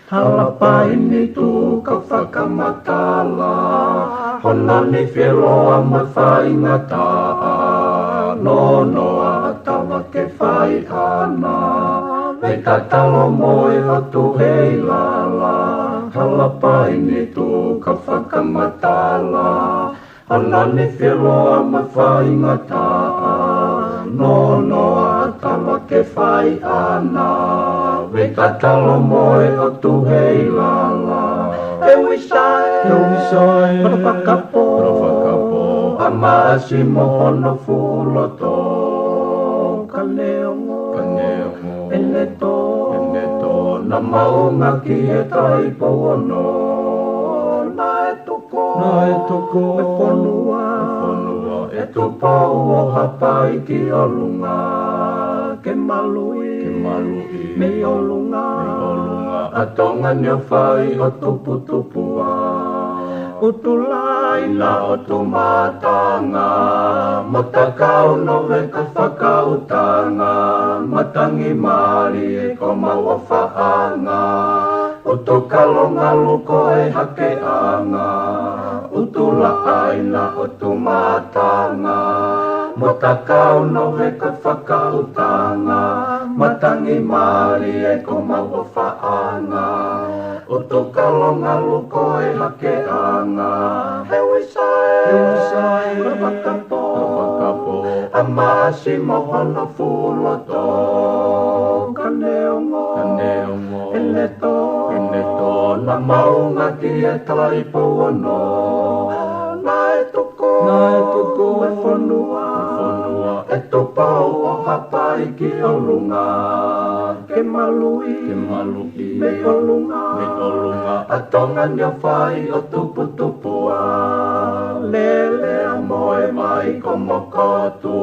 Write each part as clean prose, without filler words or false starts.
Halapaini tu ka whakamatala Honani whiroa mai whaingata No noa tawa ke whai ana Vei tatalo moe o tu hei lala Halapaini tu ka whakamatala Honani whiroa mai whaingata No noa tawa ke whai ana Vei tatalo moe o tu hei lala E wisai, Rovakapo, Amasi mohono fuloto Kaneongo, Eneto, Na maunga ki e tai pono Na e toko, E whanua, E tupo o hapai ki o lunga Ke malui, me o lunga Atonga nyo whai o tupu Utulai na o tu matanga Motakau no ve ka whakautanga Matangi mari e ko maua whaanga Utukalonga luko e hake anga Utula aina o tu matanga Motakau no ve ka whakautanga Matangi mari e ko maua whaanga Utukalonga luko e hake anga He wisai, Rovakapo Amasi mohono fuloto Kaneongo, Eneto Na maunga ki e tai pono Na e toko, E whanua E tupau o hapai ki o lunga Ke malui, me o lunga Atonga nyo whai o tupu Lele a moe mai ko mokotu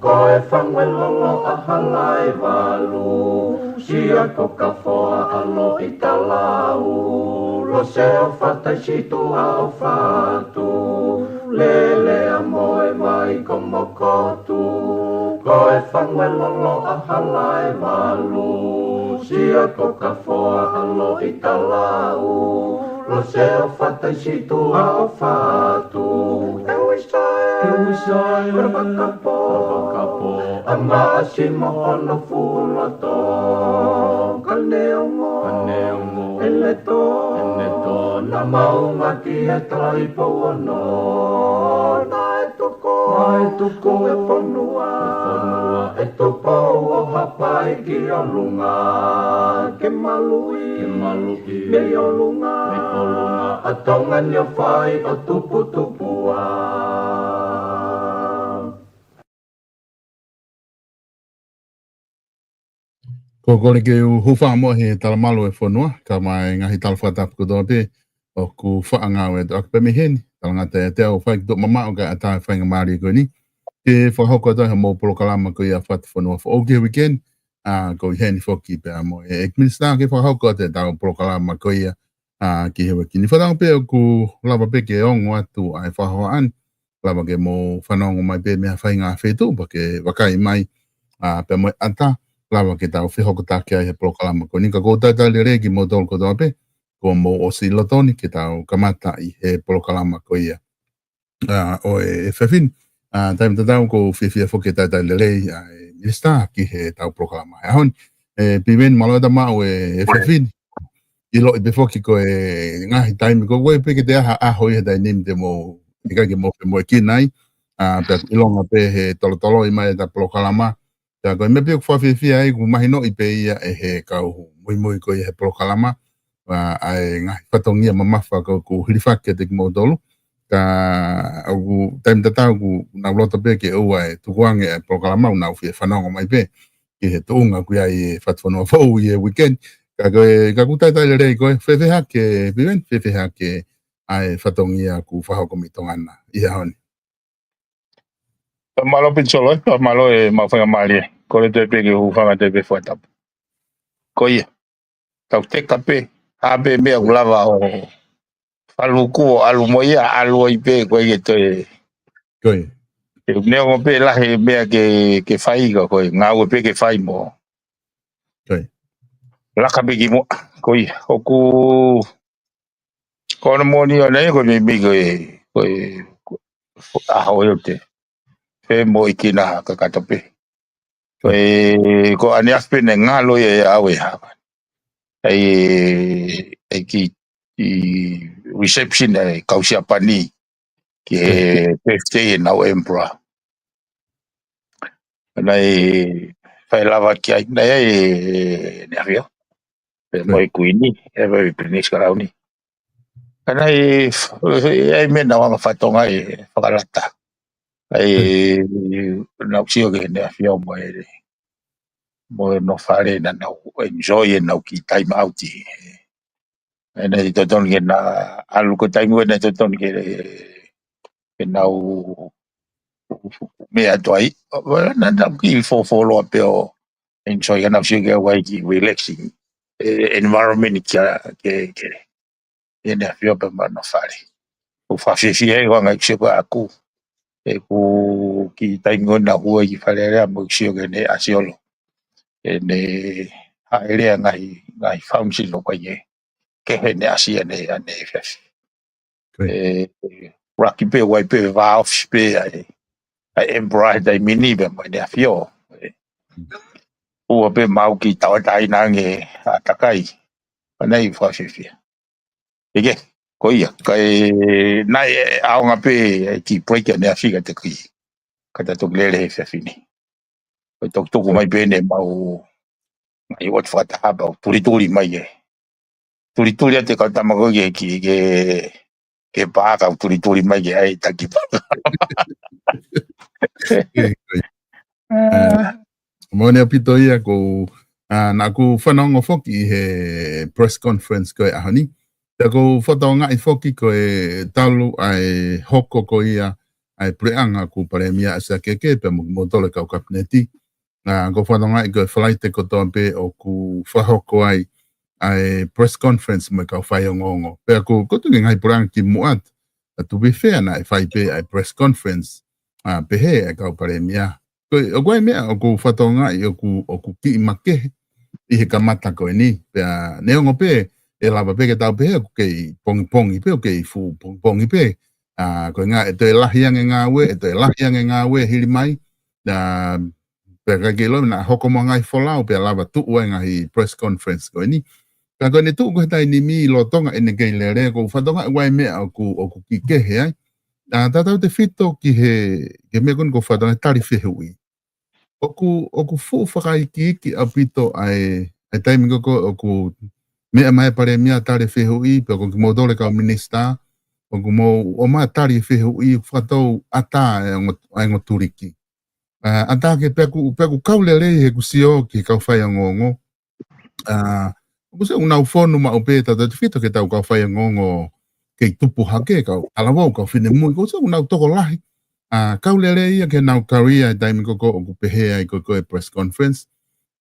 Ko e whangwe lolo a halai walu Sia ko ka whoa alo i talau Lo se o whatai situ a o whatu Lele a moe mai ko mokotu Ko e whangwe lolo a halai walu Sia ko ka whoa alo i talau Lo se o whatai situ a o whatu E wisai, Rovakapo Amasi mohono fuloto Kaneongo, Eneto Na maunga ki e tai pono Na e toko, E whanua E tupau o hapai ki o lunga Ke malui, me o lunga Atonga nyo whai o tupu Ko kore ke huwha mo he talamalo e whanua, ka mai ngahi talawhatapu ko doa pe, o ku whaangau e to akpe me heni, talangata e te au whai ki mama o ka atai whainga maari ko ni, ke whahoko toa he mō polokalama ko ia whatu whanua wha oke weekend, ko i heni whoki pe a mo e ekminister ke whahoko te tau polokalama ko ia ki hewa ki. Ni whanau pe o ku lava pe ke ongo atu ai whahoa an, lava ke mō whanongo mai pe mea whainga whetu, pa ke wakai mai pe mo ata, lava ke tau whihoko take ai he polokalama ko nika ko tata le regi mo tolu ko toa pe ko mo o si lotoni ke tau kamata i he polokalama ko ia o e whewhin taim tatau ko whiwhia whoke tata le rei minister ki he tau polokalama e hon piwen maloeta mao e whewhin i lo i pe whoki ko e ngahi taimi ko koe pe ke te aha aho i he tai nim te mo ika ke mo e kinai pe ilonga pe he tolo i mai e ta polokalama ja ko me pio fa fi ai ku mahino i pe ia e he kau muy ko i he polokalama ai nga patongia mama fa ko ku hilifake te mo dolo ka au time tata ku na lota pe ke o ai tu kuange e polokalama na fi fa no mai pe ki he tunga ku ai fatfono fo i weekend ka kutai tai le ko feha ke viven feha ke ai fatongia ku fa ko mitongana ia hon malo picholo malo e mafanga mali ko le te pe ke u fa te pe fota ko ia tau te kape abe me ulava o aluku alu moia alu ipe ko ye to koi ne o pe la he me ke fai ko nga o pe ke fai mo koi la ka be ki mo ko ia o ku ko no mo ni o nei ko me ko a ho yo te pe mo ikina ka katope ko ani aspe ne ngalo ye awe ha ai ki reception ai kausia pani ke peste na emperor nai fai lava ki ai nai ne avio pe mo kuini e vai prinis karauni nai ai me na wanga fatonga e fakalata ai na usio ke ne avio mo no fare na no enjoy na ki time out na to ton ke na alu ko time na to ton ke na me atoi na na ki fo lo pe o enjoy na usio ke wai ki relaxing environment ke ne avio pe ma no fare o fa fi e wanga ke ba ku e ku ki time na ua ki fare mo usio ke ne asiolo ne aere ngai faunsi lo ko ye ke ne asia ne fes rocky pe wai pe va off pe ai embroid ai mini be mo ne afio o pe mau ki tai na nge atakai nei fa fifi ege ko ia kai nai a nga pe ki break ne afiga te ki kata to glere fe fini to mai pe ne mau ai wat fa ta ba turi mai e turi te ka tamago ke pa ka turi mai ke ai ta ki mo ne pito ia ko na ku whanongo foki he press conference ko e ahani ta ko whatonga i foki ko e talu ai hoko ko ia ai preanga ku paremia asa keke pe mo tole ka kapneti ko whatonga i ko flight ko tompe o ku whahoko ai press conference mo ka whaiongongo pe ko tu ngai preanga ki muat to be fair na whai pe ai press conference pe he ka paremia o koe mea o ku whatonga i o ku ki make i he kamata koe ni. Pea neongo pe e lava pe ke tau pe o kei pongi pe o kei fu pongi pe. Koe ngā e te lahiange ngā ue, e te lahiange ngā ue hiri mai. Pea kai ke lo na hoko mo ngai wholau pea lava tuu e ngahi press conference koe ni. Pea koe ne tuu koe tai ni mi lo tonga e ne kei le rea ko whatonga e wai mea o ku ki kehe ai. Tātau te whito ki he mea kon ko whatonga tari whihui. Oku fu whakai ki apito ai taimi ko oku mea mai pare mea tari whihui pe oku mo dole ka minista oku mo o mai tari whihui whatou ata e ngoturiki. Ata ke peku kaulele he kusio ki kau whai ngongo. Oku se unau whonu ma upe tata te whito ke tau kau whai ngongo kei tupu hake kau alawau kau whine mui ko se unau toko lahi. Kaulele ia ke nau karia taimi koko o kupehea i koko e press conference.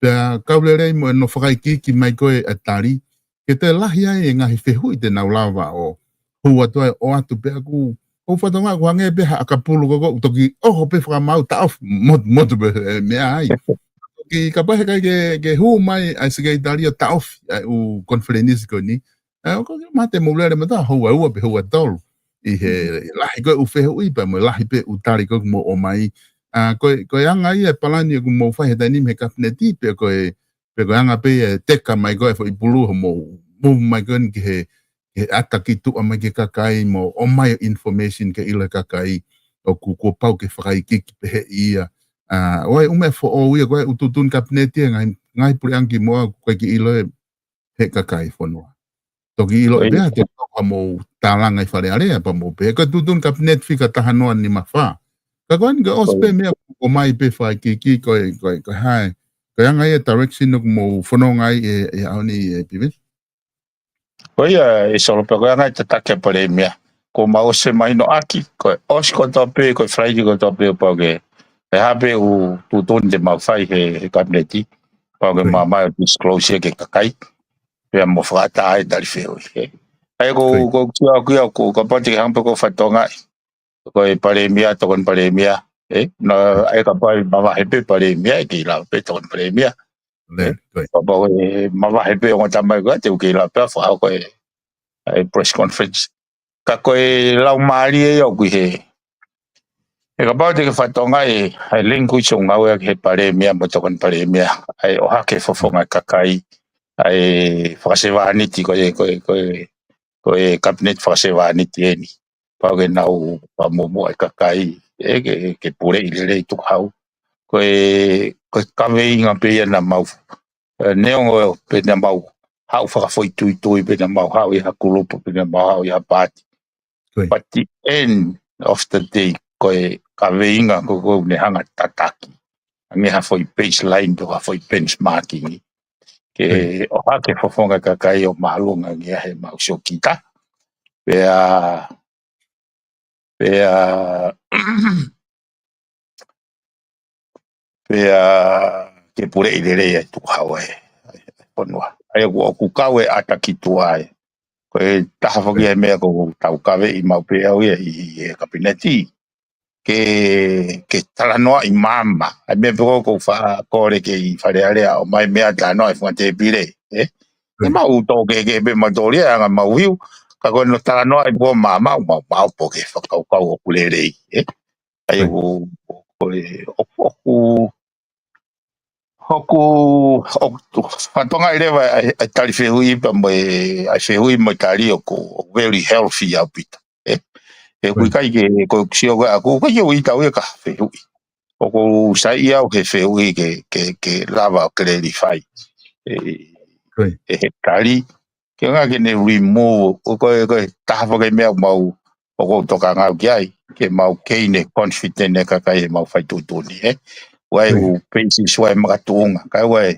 Pea kaulele mo no whakai ki mai koe atari. Ke te lahi ai e ngahi whehui te nau lava o hua toa o atu pea ku. O whatonga ku hange peha akapulu koko toki oho pe whakamau taof motu pe mea ai. Ki ka pahe kai ke hu mai ai sige italia taof u konferenisi ko ni. Ko mate moulere mata hua pe hua tolu. I he lahi koe uwhehu i pa mo lahi pe utari koe mo o mai. Koe anga i e palani ku mo whahe taini me kapneti pe koe anga pe teka mai koe fo i pulu mo mai koe ki he ata ki tua mai ke kakai mo o mai information ke ila kakai o ku pau ke whakai kiki pe he ia. Oe ume fo o ia koe ututun kapneti ngai puri anki moa koe ki ilo he kakai whanua. Toki ilo e pēha te toka mō tālanga i whare area pa mō pēha. Ka tutun ka Netflix ka tahanoa ni mawha. Ka koe ni ka ospe mea o mai pe whai ki koe hae. Kaya ngai direction nuk mo fono ngai e auni e piven. Koia e solo pe koia ngai tatake pale mea. Ko mau se mai no aki, ko os ko tope, ko Friday ko tope pa ke. E habe u tutun de mau fai he kabineti. Pa ke mama disclosure ke kakai. Pe mo frata ai dal feo. Ai ko ko pati ke hampe ko fatonga. Ko e pale mea to kon pale mea. Na ai ka pa mama hepe pale mea ke la pe to kon pale mea. Pa ko mama hepe on tamai ko te ke la pe fa ko ai press conference. Ka koe lau maari e au kui he. E ka pao te ke whatonga ai lingui so ngau e he pare mea mo tokan pare mea. Ai oha ke fofonga kakai. Ai whakasewa aniti koe cabinet whakasewa aniti e ni. Pao ke nau pa momo ai kakai. Ke pure i lere i tuk hau. Koe kawe inga pe ia na mau. Neongo pe na mau. Hau whakafoi tui pe na mau. Hau i hakulupo pe na mau. Hau i hapati. But the end of the day, koe kaweinga ko ne hanga tataki. Nge ha foi baseline to ha foi benchmarking. Ke o ha ke fofonga ka kai o malunga nge he mau so kita. Pea ke pure i lere e tu hawa e. Ponua. Ai ku kawe ataki tuai. Koe taha foki e mea ko tau kawe i mau pe au i kabineti. Ke talanoa i mama. Ai mea peko ko wha kore ke i wharearea o mai mea talanoa i whangate pire. E mau toke ke be matori e anga mau hiu. Ka koe no talanoa i po mama o mau po ke whakaukau o kulerei. Ai hoku whatonga i rewa ai tali whehui pa mo ai whehui mo tali o ko very healthy au pita. E kui kai ke ko ksio ga ko ko yo i tau e ka whehui. O ko sai iau he whehui ke lava clarify. He tali ke nga ke ne remove o ko taha ke mea mau o ko toka ngau ki ai ke mau keine confident e ka kai mau whai tutuni wai u pensi swai makatunga kai wai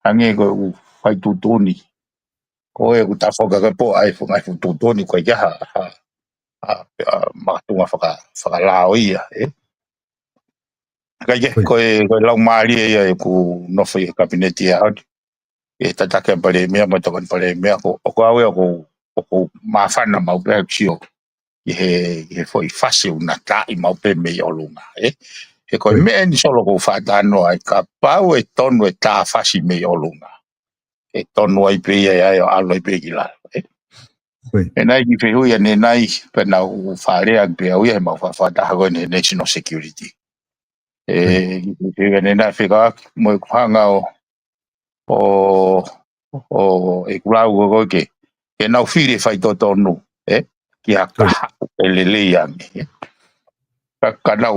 ange ko u whai tutuni ko e u tafoka ka po ai fungai fu tutuni ko ia makatunga whaka lao ia kai ko lau maari e ku nofu i kabineti e e tatake pare mea mo tokan pare mea ko awe ko mafana mau pe ksio i he foi fase una ta i mau pe me olunga e ko me ni solo ko fata no ai ka pau e tonu e ta fasi me olunga e tonu ai pe ai alo ai pe gila e nai ki fe hui ne nai pe na u fare ak pe au e mau fata ha ne national security e ne na fe ka mo hanga o e kula go ke na fire fai to tonu ki aka ele ia ka na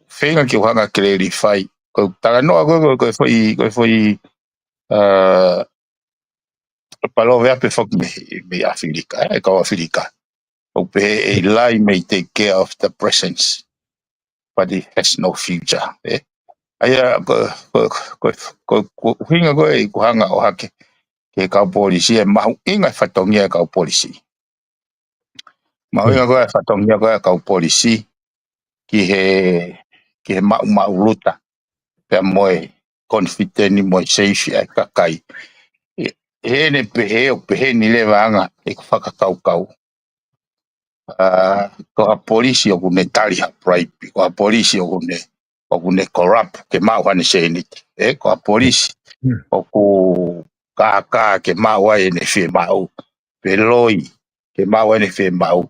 fenga ki hanga clarify ko tala no ko foi palo vea pe fok me Afrika ka Afrika o pe e lai may take care of the presence but it has no future aya ko hinga ko e ko hanga o hake ke ka polisi e mau inga fatongia ka polisi mau inga ko fatongia ka polisi ki he mau luta pe moe confident mo safe ai kakai e ne pe ni le vanga e ko whakakau ko a polisi o kune tali ha bribe ko a polisi o kune corrupt ke mau hane se ni ko a polisi o ku ka ke mau ai ne fe mau pe loi ke mau ai ne fe mau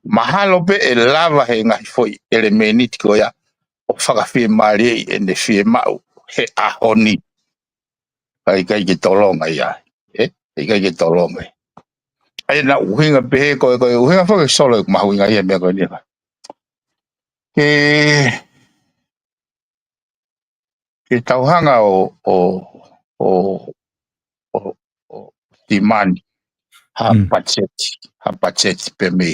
mahalo pe e lava he ngai foi elemeniti ko ya o whakawhi mari e ne whi mau he ahoni. Kai ke tolonga ia. Kai ke tolonga. Ai na uhinga pehe ko uhinga whaka solo mahuinga ia mea koe nia. Ke tauhanga o timani ha pacheti pe me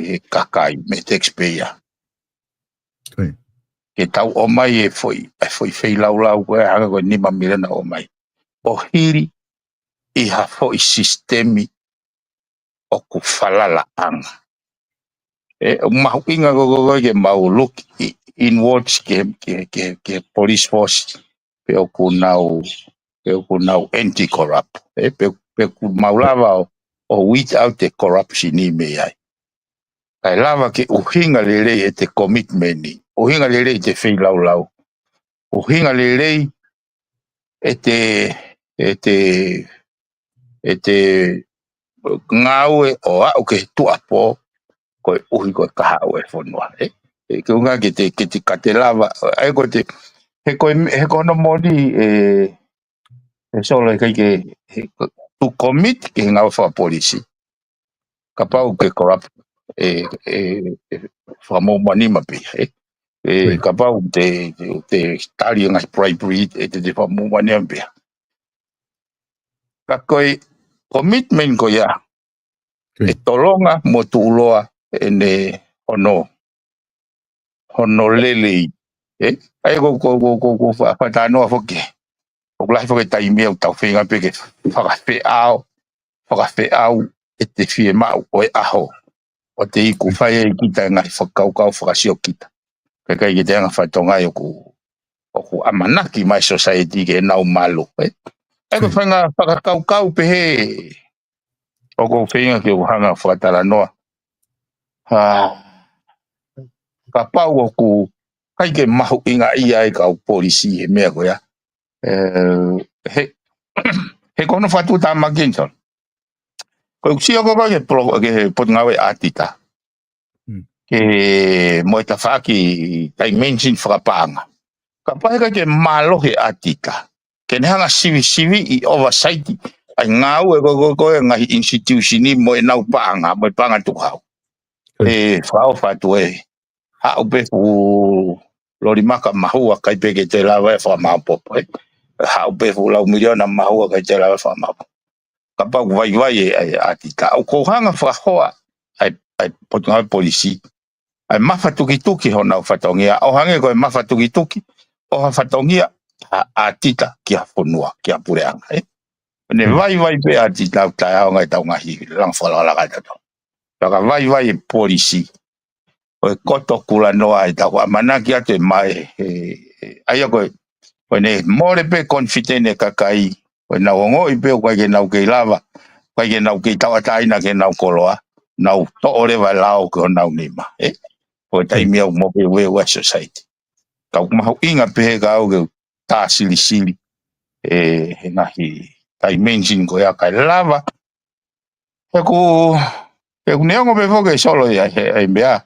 he kakai me taxpayer. ke tau o mai e foi fei lau koe hanga koe ni mamilana o mai. O hiri I ha foi sistemi o ku falala anga. O mahu inga go ke mau look in watch ke police force pe o ku nau anti-corrupt. Pe ku mau lava o weed out the corruption ni me ai. Kai lava ke uhinga lele e te commitment ni. Uhinga lele e te fei lau. Uhinga lele e te ngaue o au ke tuapo koe uhi koe kaha o e whanua. Ke unga ke te kate lava. Ai koe te he koe no mori solo kai ke to commit ke ngau wha polisi. Ka pau ke corrupt wha mo mani mapi. Ka pau te tali ngai bribery te wha mo mani mapi. Ka koe commitment ko ya. E tolonga mo tu uloa ne hono lele. Ai ko fa tano foke. O lai foke tai me o tau whenga peke whakafe au e te fie mau o e aho. O te iku whai e kita ngai whakaukau whakasio kita. Kai ke te anga whaitonga e o ku amanaki mai society ke nau malo. Ai ko whanga whakaukau pehe. O ko whenga ke uhanga whakatara noa. Ka pau o ku kai ke mahu inga ia e kau polisi he mea koea. He kono whatu tā maginton. Ko usia ko ke potngawe atita. Ke mo ta faki dimension whakapanga. Ka pahe ka ke malohe atita. Ke nehanga sivi I oversight. Ai ngau e ko ngai institutioni mo e nau panga, mo e panga tukau. Whao whatu e. Ha upe fu lori maka mahua kai peke te lawa e whamapopo. Ha upe fu lau miliona mahua kai te lawa e whamapopo. Ka pau vai e atita. Au kohanga whahoa ai potunga polisi. Ai mafa tuki hona whatongia. O hange koe mafa tuki. O ha whatongia atita kia whonua, kia pureanga. Ne vai pe atita tai hao ngai tau ngahi lang whalala kai tato. Taka vai polisi. O koto kula noa e tau amanaki atu e mai. Aia koe ne more pe confident e kakai. Koe nau ongo I pe o kai ke nau kei lava. Kai ke nau kei tawa taina ke nau koloa. Nau to ore vai lao ke o nau nima. Koe taimi au mope wewa society. Kau mahu inga pehe ka au ke tā sili. He ngahi dimension koe a kai lava. He ku neongo pe foke solo ai mea.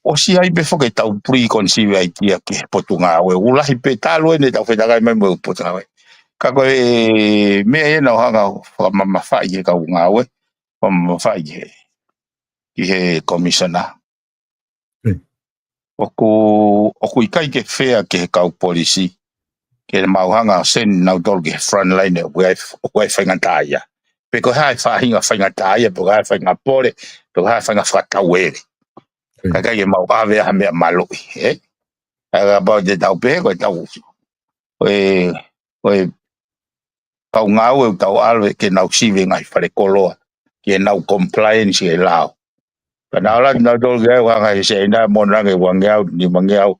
O si ai pe foke tau preconceive idea ke potunga awe. Ulahi pe talo e ne tau whetakai mai mo potunga awe. Ka koe mea e nau hanga whamamawhai ke kau ngā awe. Whamamawhai ki he commissioner. Oku ikai ke whea ke he kau polisi. Ke mauhanga sen nau tolu ke frontline o koe whaingatāia. Pe koe hae whahinga whaingatāia, pe koe hae whaingapore, pe koe hae whainga whakatauere. Kai ke mau awe ha mea maloi. Aga bao te tau pehe koe tau. Koe kau ngau e tau alwe ke nau siwe ngai whare koloa. Ke nau compliance e lao. Kana ala nau tolu ke wanga he se ina monrange wangeau ni mangeau.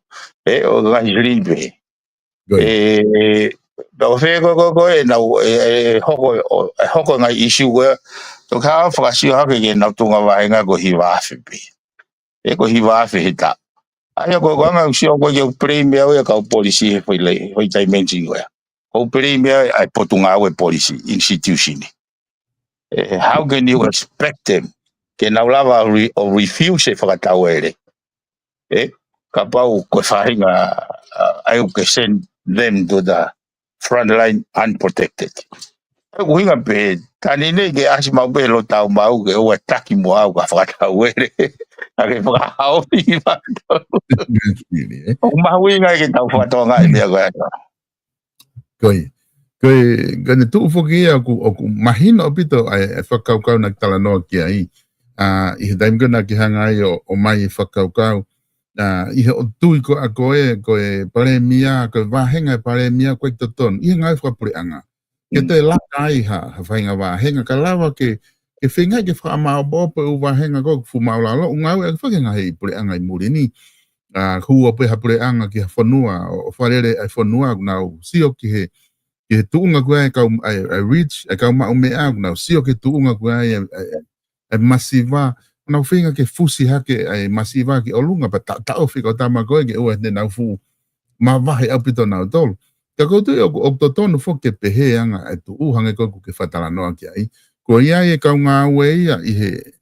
O ngai limpe. Do fe ko e nau hoko ngai issue ko to ka whakasio hake ke nau tunga waenga ko hiwa afe pe. Ko hiwa afe hita. Aia ko wanga usio ko ke premier o ka polisi he hoi dimension ko ya. Ko premier ai potunga o polisi institution. How can you expect them? Ke nau lava o refuse e whakatauere. Ka pau ko whahinga ai ke send them to the front line unprotected. Ko hinga pe tani nei ke asi mau pe lo tau mau ke o ataki mo au ka whakatauere. Ake whakahau i whakatau. O mau inga ke tau whatonga I mea koe ato. Koe ne tuu whoki o ku mahina o pito ai whakaukau na tala noa ki ai. I he daimgana ki hanga i o mai whakaukau. I he o tui ko a koe pare mia, koe wahenga pare mia koe toton. I ngai whapure anga. Ke te laka ai ha whainga wahenga ka lawa ke whinga ke whaamao bope u wahenga ko fu maulalo. Ngau e whakenga hei pure anga i muri ni. Hua pe hapure anga ki ha whanua o wharere ai whanua nau sio ki he tuunga kua e kau ai reach, e kau mao mea nau sio ke tuunga kua ai masiva. Nau whinga ke fusi hake ai masiva ki olunga pa tau whika o tama koe ke ua ne nau fu ma wahe au pito nau tolu. Ka koutu e o totonu fo ke pehe anga e tu uhange koku ke whatala noa ki ai. Ko ia e kau ngā ue ia i he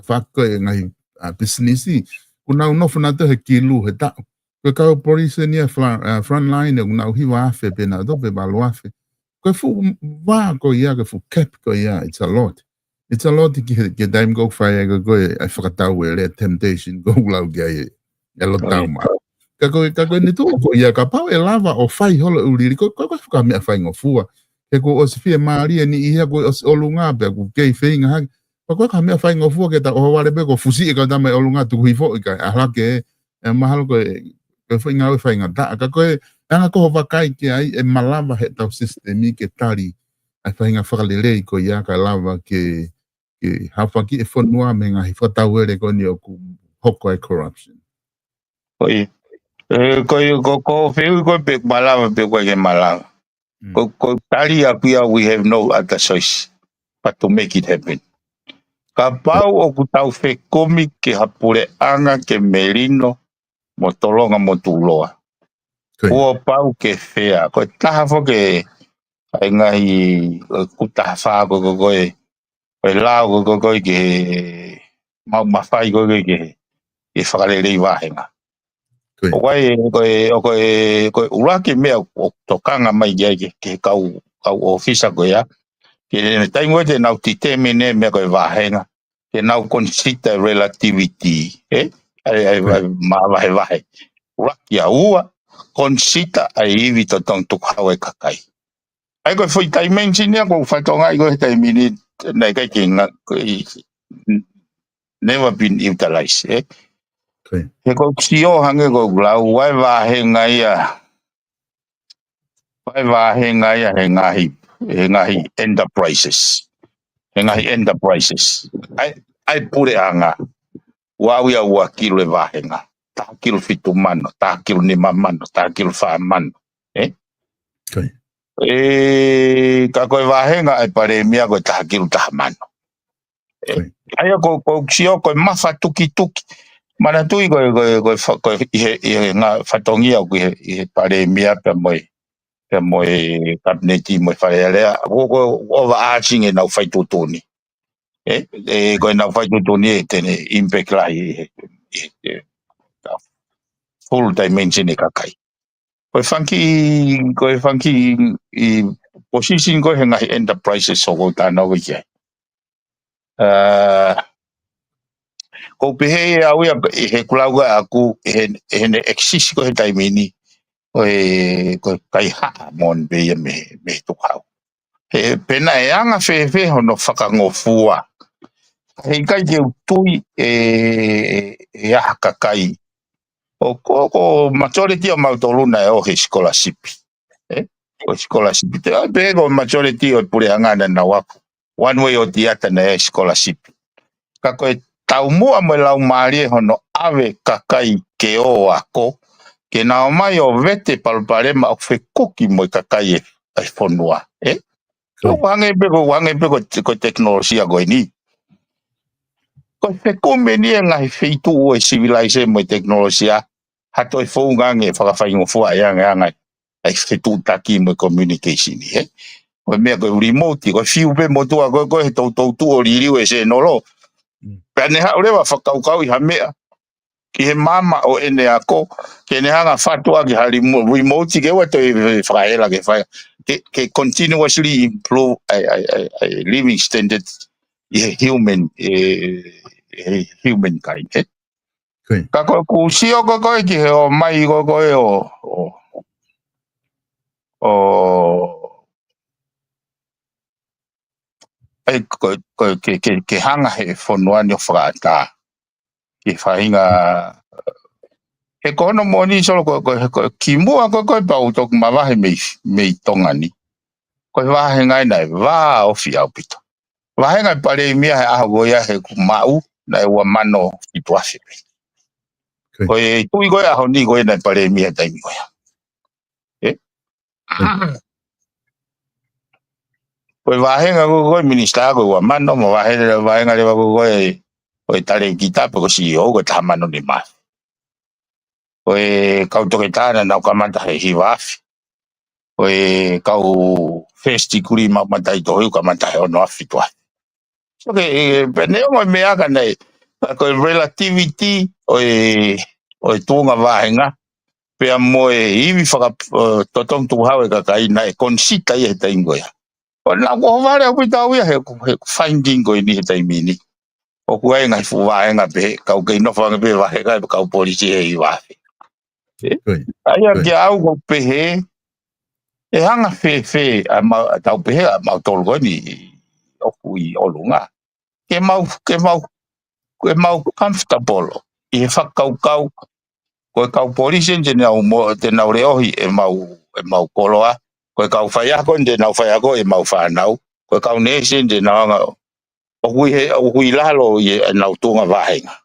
whako e ngai businessi. Ko nau nofu nā he kilu he tau. Ko kau polisi nia front line e nau hiwa afe pe nau dope balu afe. Ko fu wā ko ia ke fu cap ko ia, it's a lot. It's a lot ki daim go whai e go e whakatau e le temptation go lau ki ai e lo tau maa. Ka koe ni tō ko ia ka pau e lava o whai holo uriri ko whaka mea whai ngofua. Ke ko o se fia maari ni ia ko o lunga pe ko kei whinga haki. Ko ka mea whai ngofua ke ta o wale pe ko fusi e ka tama o lunga tuku hifo i ka ahlake e mahalo ko e whinga o whainga ta. Ka koe anga ko wakai ke ai e malava he tau sistemi ke tari ai whainga whakalelei ko ia ka lava ke hawhaki e whanua me ngahi whatau ere ko ni o ku hoko ai corruption. Koi. Ko wheu koe pe malama pe koe ke malama. Ko tari apia we have no other choice but to make it happen. Ka pau o ku tau whekomi ke hapure anga ke merino mo tolonga mo tuloa. Ua pau ke whea. Ko taha fo ke ai ngahi ku taha whaa ko koe. Koe lao ko koe ke mau mawhai koe ke whakarelei wahenga. Koe urake mea o tokanga mai ke kau ofisa koe ya. Ke taingoe te nau titemene mea koe wahenga. Ke nau consider relativity. Ai wahe. Urake a ua consider ai iwi to tong tuk hawe kakai. Ai koe fui dimension ya koe whatonga i koe taimini nei kai ke never been utilized. He ko sio hange ko lau wai wahenga ia he ngahi enterprises. He ngahi enterprises. Ai pure anga. Wawia ua kilo e wahenga. Ta kilo fitu mano, ta kilo lima mano, ta kilo wha mano. Ka koe wahenga ai pare mia koe ta kilo taha mano. Ai ko sio koe mawha tuki. Mana tui koe ihe ngā whatongia o ihe pare mia pe moe kabineti moe whare alea. Ko overarching e nau whaitotoni. Koe nau whaitotoni e tene impact lai full dimension e kakai. Koe whanki i position koe he ngahi enterprises o ko tāna wiki ai. Ko pehe e au ia he kulauga aku he ne exist ko he taimini ko kai haa mon be me tukau. He pena e anga whewhe hono whakangofua. He kai ke utui e aha kakai. O ko majority o mautoluna e o he scholarship. O scholarship. Te ai pego majority o pure angana na waku. One way o tiata na e scholarship. Ka koe tau mua mo lau maari hono awe kakai ke o ako. Ke nao mai o vete palparema o whekoki mo kakai e whanua. Wange peko ko teknolosia koe ni. Ko whekome ni e ngahi wheitu o e civilise mo teknolosia. Hato e whaungange whakawhaingofua e anga ai whetu taki mo communication ni. Ko mea koe remote, ko whiupe mo tua koe he tau o ririu e se nolo. Pene ha urewa whakaukau i ha mea. Ki he mama o ene ako, ke ne hanga whatua ki ha remote ke wato i whakaela ke whaia. Ke continuously improve living standards i he human kind. Ka koe kusio koe ki he o mai koe o ai ke hanga he fonua ni whakata. Ke whahinga he kono moni solo ko ki mua ko pau tok mawahe me tonga ni. Ko wahe ngai nai wa ofi au pito. Wahe ngai pare mia he aha goia he mau na e wa mano i tuase. Ko e tui goia ho ni goia nai pare mia tai mi goia. Ko wahe ngai goia minista ko wa mano mo wahe ngai le goia o e tale kita pe ko si o ko ta mano ni ma. O e kautoretana na kamanta he hiwafi. O e kau festi kuri matai tohu kamanta he ono afi tua. So ke peneo mo me aga nei ko relativity o e tunga vahenga pe mo e iwi faka totong tu hawe ka kai na e konsita i he taingoia. O na ko vale o pita uia he finding ko ni he taimini. O kuai ngai fu vahenga pe kau ke no fanga pe vahenga pe kau polisi e iwafi. Aya ke au ko pehe e hanga fe a tau pehe a mau tolgo ni o kui o lunga ke mau comfortable i he whakau ko kau polisi te nau te nau reohi e mau koloa ko kau whaiako te nau whaiako e mau whanau ko kau nesen te nau o kui lalo i e nau tunga vahenga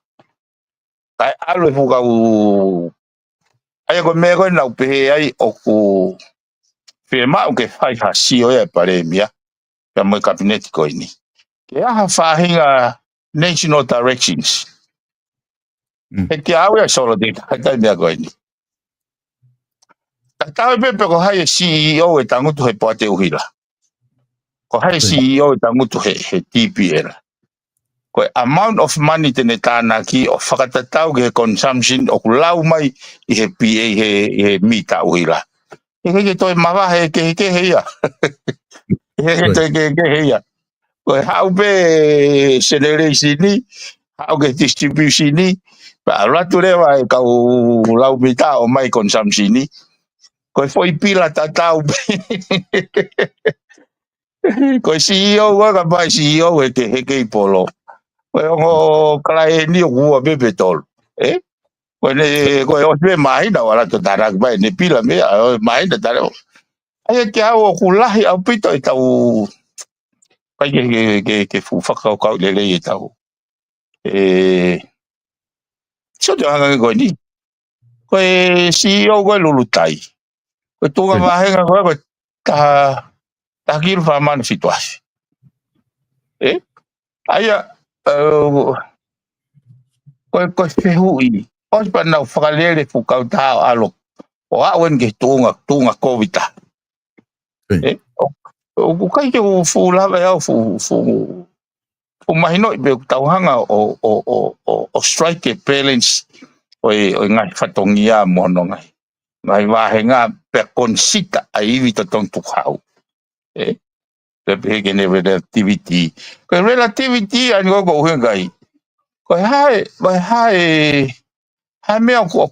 kai alo e fukau ai ko me ko nau pehe ai o ku fe mau ke fai ha si o e pare mia pe mo cabinet ko ini ke ha fahinga national directions e ke au ya solo de ta mia ko ini ta pe ko hai CEO e tangu tu he pote uhila ko hai CEO e tangu tu he TPL ko amount of money te netana ki o whakatatau ke consumption o lau mai i he PA he mita uhila ke toi mawa he ke heia he ke heia ko hau be generation ni hau ke distribution ni pa ratu lewa e kau lau mita o mai consumption ni ko foi pila tatau ko CEO ka ba CEO e ke polo ko kala e ni o be tol ko ne ko o be mai na wala to tarak ba ne pila me mai na taro ai ke au ku lahi au pito e tau kai ke fu whakau kau lele e tau so te hanga ko ni ko e CEO ko lulutai ko tunga vahenga ko ta kiru fa man situasi aya ko fehui os pa na whakalele fu kau tau alo o awen ke tunga kovita o kai ke fu lava ya fu mahino be tau hanga o strike balance o ngai fatongia mono ngai vahenga pe konsita ai vita ton tu hau pe ke ne relativity ko relativity an go ngai ko hai me ku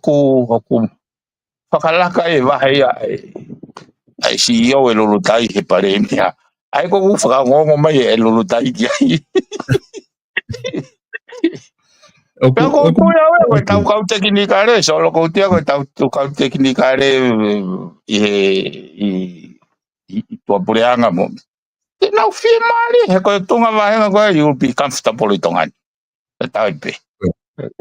whakalaka e wahea ai CEO e lulutai he pare mea ai ko whakangongo mai e lulutai ki ai pero ko kuia ko tau kau teknika re solo ko tia ko tau kau teknika re i tua pureanga mo te nau fie mari he ko tunga vahenga ko you'll be comfortable i tongan tau pe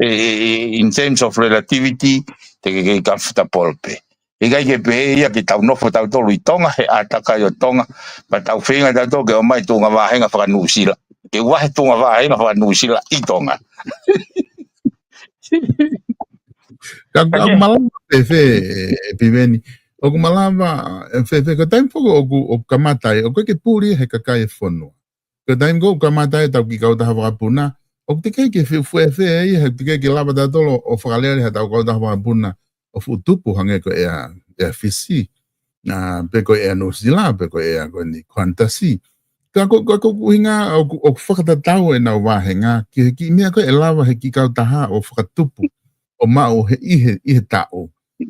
in terms of relativity te ke comfortable pe e gai ke pe ia ki tau nofo tau tolu i tonga he ataka i o tonga pa tau whenga tau tō ke o mai tunga vahenga whakanusila ke wahe tunga vahenga whakanusila i tonga Ka malama fe piveni o malama fe ko time fo o kamatai o ke puri he ka kai fono ko time go kamatai tau ki kau ta puna o te ke fe ai he te ke lava da tolo o whakalere he tau kau ta puna o futupu hange ko e fisi na pe ko e no sila pe ko e ko ni fantasy ka ko hinga o whakatatau e na wahenga ki mea ko e lava he ki kau taha o whakatupu o mau he ihe tau.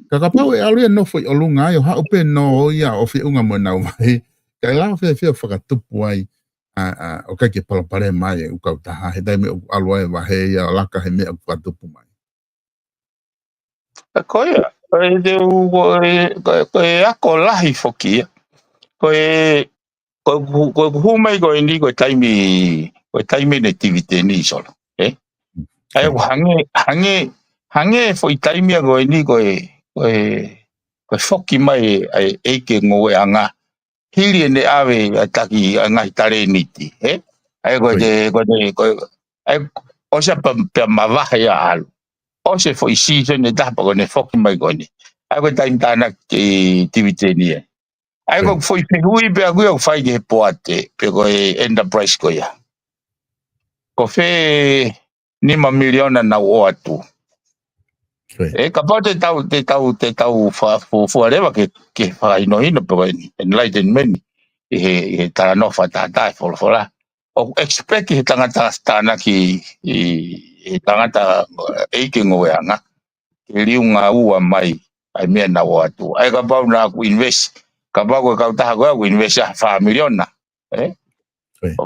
Ka pau e alu no foi o lunga o ha pe no ia o fi unga mo na vai. Ka la fe whakatupu ai. o kai ke palapare mai u kau taha he dai me alua e wahe ia laka he mea whatupu mai. Koia, koe ako lahi whoki, koe humai koe ni koe taimi ne tivite ni solo, ai hange foi taimi a koe ni koe whoki mai ai eike ngoe anga, hiri ne awe ataki ngai tare niti, ai ai osa pa mawahe a alu. O se foi season e tapa ko ne foki mai ko ni. Ai ko time tana ke tivite ni. Ai ko foi hui pe aku fai ke poate pe ko enterprise ko ya. Ko fe ni ma miliona na o atu. E ka pa te tau fa leva ke fai no hino pe ko enlightenment e tara no fa ta for o expect he tangata tana ki e tangata e ke ngoeanga ke liunga ua mai ai mea na watu ai ka pau na ku invest ka pau ka ta ku invest fa miliona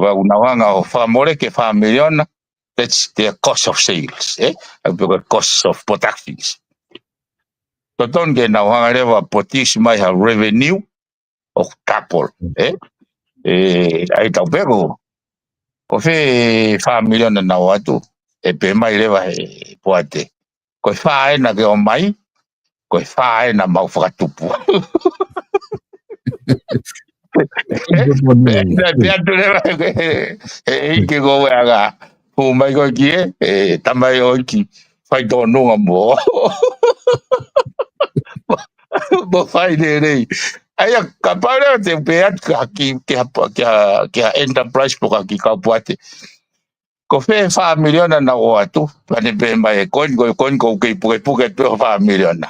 ba una wanga o fa more ke fa miliona that's the cost of sales the cost of production to ton ke na wanga leva potis mai ha revenue of couple ai ta pego ko fe fa miliona na watu e pe mai leva e poate ko fa na ke o mai ko fa na mau whakatupu. Na pia tu leva e ke go aga hu mai ko ki e tamai o ki fai do no mo. Bo fai de nei. Ai ka para te pea ke enterprise po ki ka puate. Ko fe fa miliona na o atu pa ne pe mai kon ko ke puke fa miliona.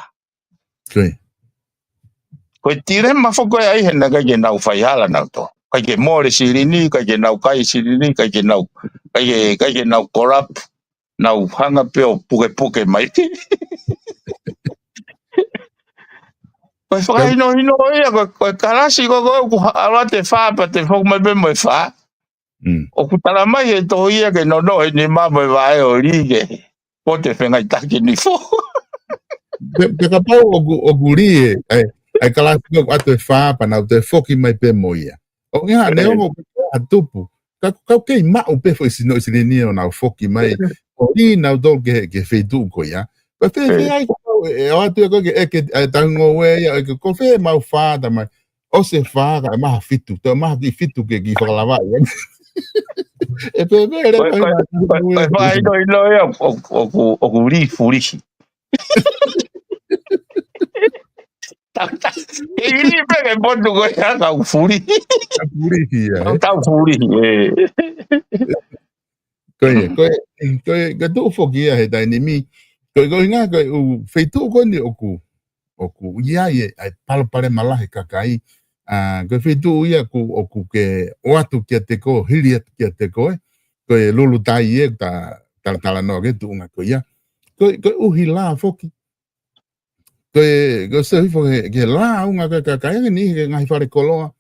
Ko tire ma foko ai hena ka ke nau fai hala nau to. Ka ke more sirini, ka ke nau kai sirini, ka ke nau corrupt, nau hanga peo puke mai. Ko fai no ia ko karasi ko ala te fa pa te foko mai be mai fa. O ku tala mai e to ia ke no ni ma mai vai o lige. Po te fenga taki ni fo. Pe ka pau o guri ai kala ko atu fa pa na te foki mai pe moia. O nga ne o atupu. Ka ke ma o pe fo sino silini o na foki mai. O ni na do ke feitu ko ya. Pa fe ai o atu ko ke tango we ya ko fe ma fa da mai. O se fa ka ma fitu, to ma di fitu ke ki fa lava. E pe vere vai no ya o guri furishi. E ini pe bondo ko ya ka furi. Furi ya. Ta furi. Ko tu foki ya he dai ni mi. Ko nga ko feitu ko ni oku ia ye ai palo pare malahe kakai. Ko feitu ia ku oku ke o atu ke te ko hili ke te ko ko lulu tai e ta no ke tu nga ko ia. Ko uhila foki. Ko se fo ke la unga ka ni ke ngai fare koloa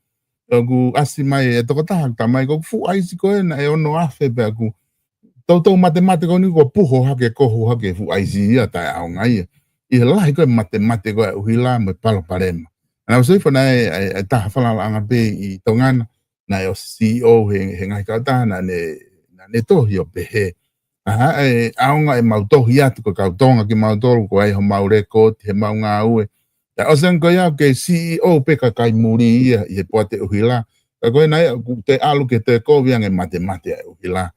ku asimai e to ta mai ko fu ai si ko na e ono afe pe ku to matematiko ni ko puho ha ke ko ha ke fu ai si ya ta au ngai i la ko matematiko uhila me palo parema na se fo na e ta fala anga pe i tongana na o CEO he ngai ka ta na ne to hio pe he aonga e mautohi atu ko kautonga ki mautoru ko ai ho maureko te maunga ue. Ta osen ko ia ke CEO pe ka kai muri ia i he poate uhila. Ka koe nai te alu ke te koviang e mate uhila.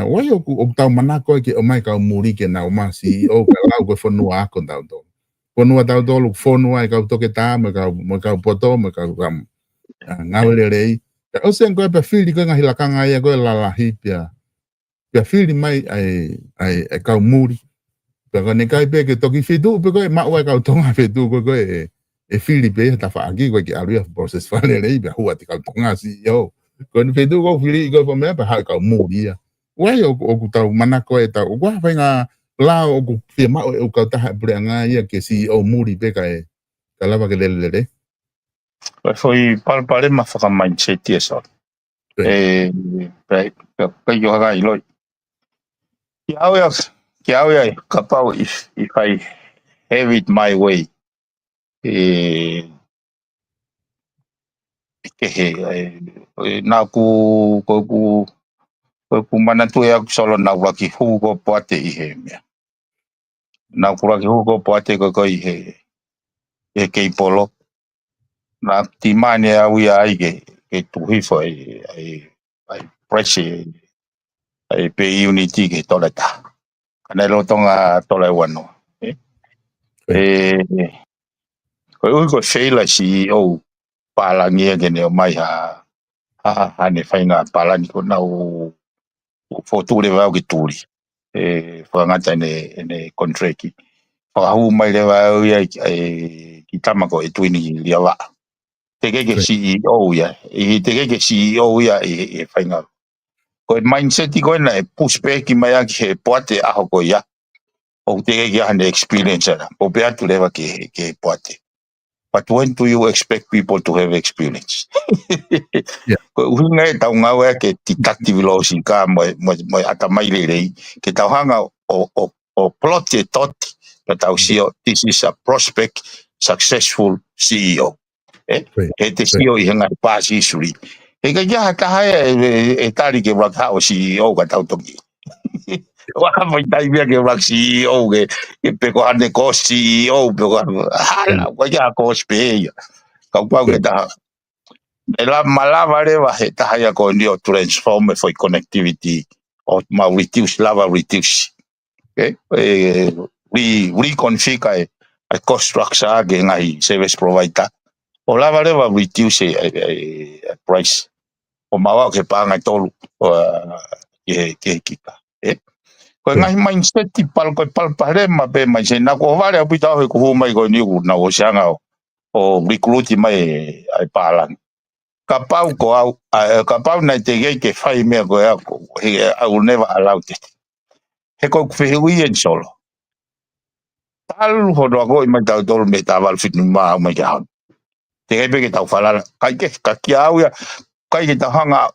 Wai o tau manako ke o mai ka muri ke na o ma CEO ka lau ko whanua ako tau tolu. Whanua tau tolu whanua e kau toke tā me kau poto me kau ngawele rei. Ta osen ko e pa whiri koe ngahi lakanga ia koe lalahi pia. Pia whiri mai ai kau muri. Pia kone kai pe ke toki whitu pe koe mau e kau tonga whitu koe e whiri pe ta whaaki koe ki aruia process whale rei pia hua ti kau tonga CEO. Kone whitu koe whiri koe pa mea pa hau kau muri ia. Wai o ku tau manako e tau. Kua whainga lao o ku whia mau e kau taha pure anga ia ke CEO muri pe ka lava ke lele. Foi palpare ma whaka mindset e so. Ka yo ga ilo. Kia ya kapau if I have it my way. Na ku mana tu ya solo na waki hugo poate I he mea. Na kuraki hugo poate ko I he kei polo. Na timane au ya ai ke tuhifo ai presi ai pe unity ke toleta. Kana lo tonga tola wano. Ko feila CEO palangi ke ne mai ha ne fainga palangi ko na o fotu le va ke turi. Ngata ne contract. Fa hu mai le va ya ki tamako twini lia va. Teke ke CEO ya. Teke ke CEO ya fainga. Ko mindset ko na push back ki mai ke poate a ko ya. O teke ke ane experience na. O pe atu leva ke poate. But when do you expect people to have experience? Ko hunga tau ngawe ke titactive logic ka mo ata mai le ke tau hanga o plot e tot ke tau CEO. This is a prospect successful CEO. Te CEO I hanga pasi suri. E ka ya ka hai e tari ke waka o CEO ka tau toki. Waka mai tai via ke waka CEO ke peko ane ko CEO peko hala wa ya ko spe ka pau ke ta e la malava reva he ta ya ko ndio transform for connectivity o ma reduce lava reduce reconfigure a cost structure ke ngai service provider o lava reva reduce price o mawa ke pa ngai tolu ke kita ko ngai mindset ti pal pare ma pe mai se na ko vale apita ko mai ko ni na o sanga o recruit mai ai palan kapau ko au kapau na te ke fai me ko I will never allow it he ko fe wi en solo tal ho do ko mai ta dol me ta val fit ma mai ka te be ke ta fala kai ke ka kia ya kai ke ta hanga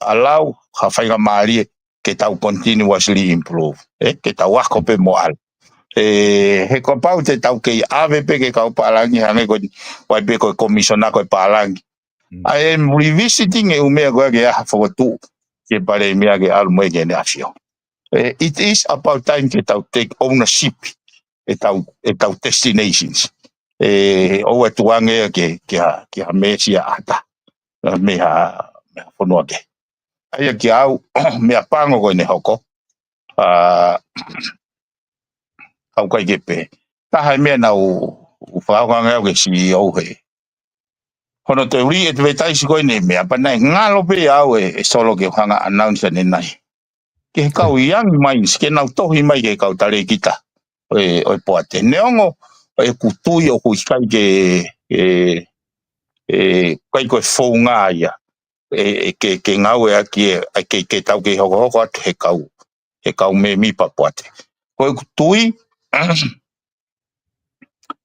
allow ha fai ga mari ke ta continuously improve ke ta wa ko pe mo al he ko pau te tau ke AVP ke kau palangi hange ko wai pe ko komisiona ko palangi I am revisiting e umea ko ke for tu ke pare mea ke al mo ke ne afio it is about time ke tau take ownership e tau destinations o tuange ke mesia ata me ha fono ke ai ke au me pango ko ne hoko au kai ke pe ta hai me na u fa ga nga ke CEO he hono te ri advertise ko ne me apa nai ngalo pe au solo ke hanga announce ne nai ke kau young minds ke na to hi mai ke kau tare kita o poate neongo kutui o kai kai ko fonga ya ke ngawe aki ke tau ke hoko atu he kau me mi pa poate ko kutui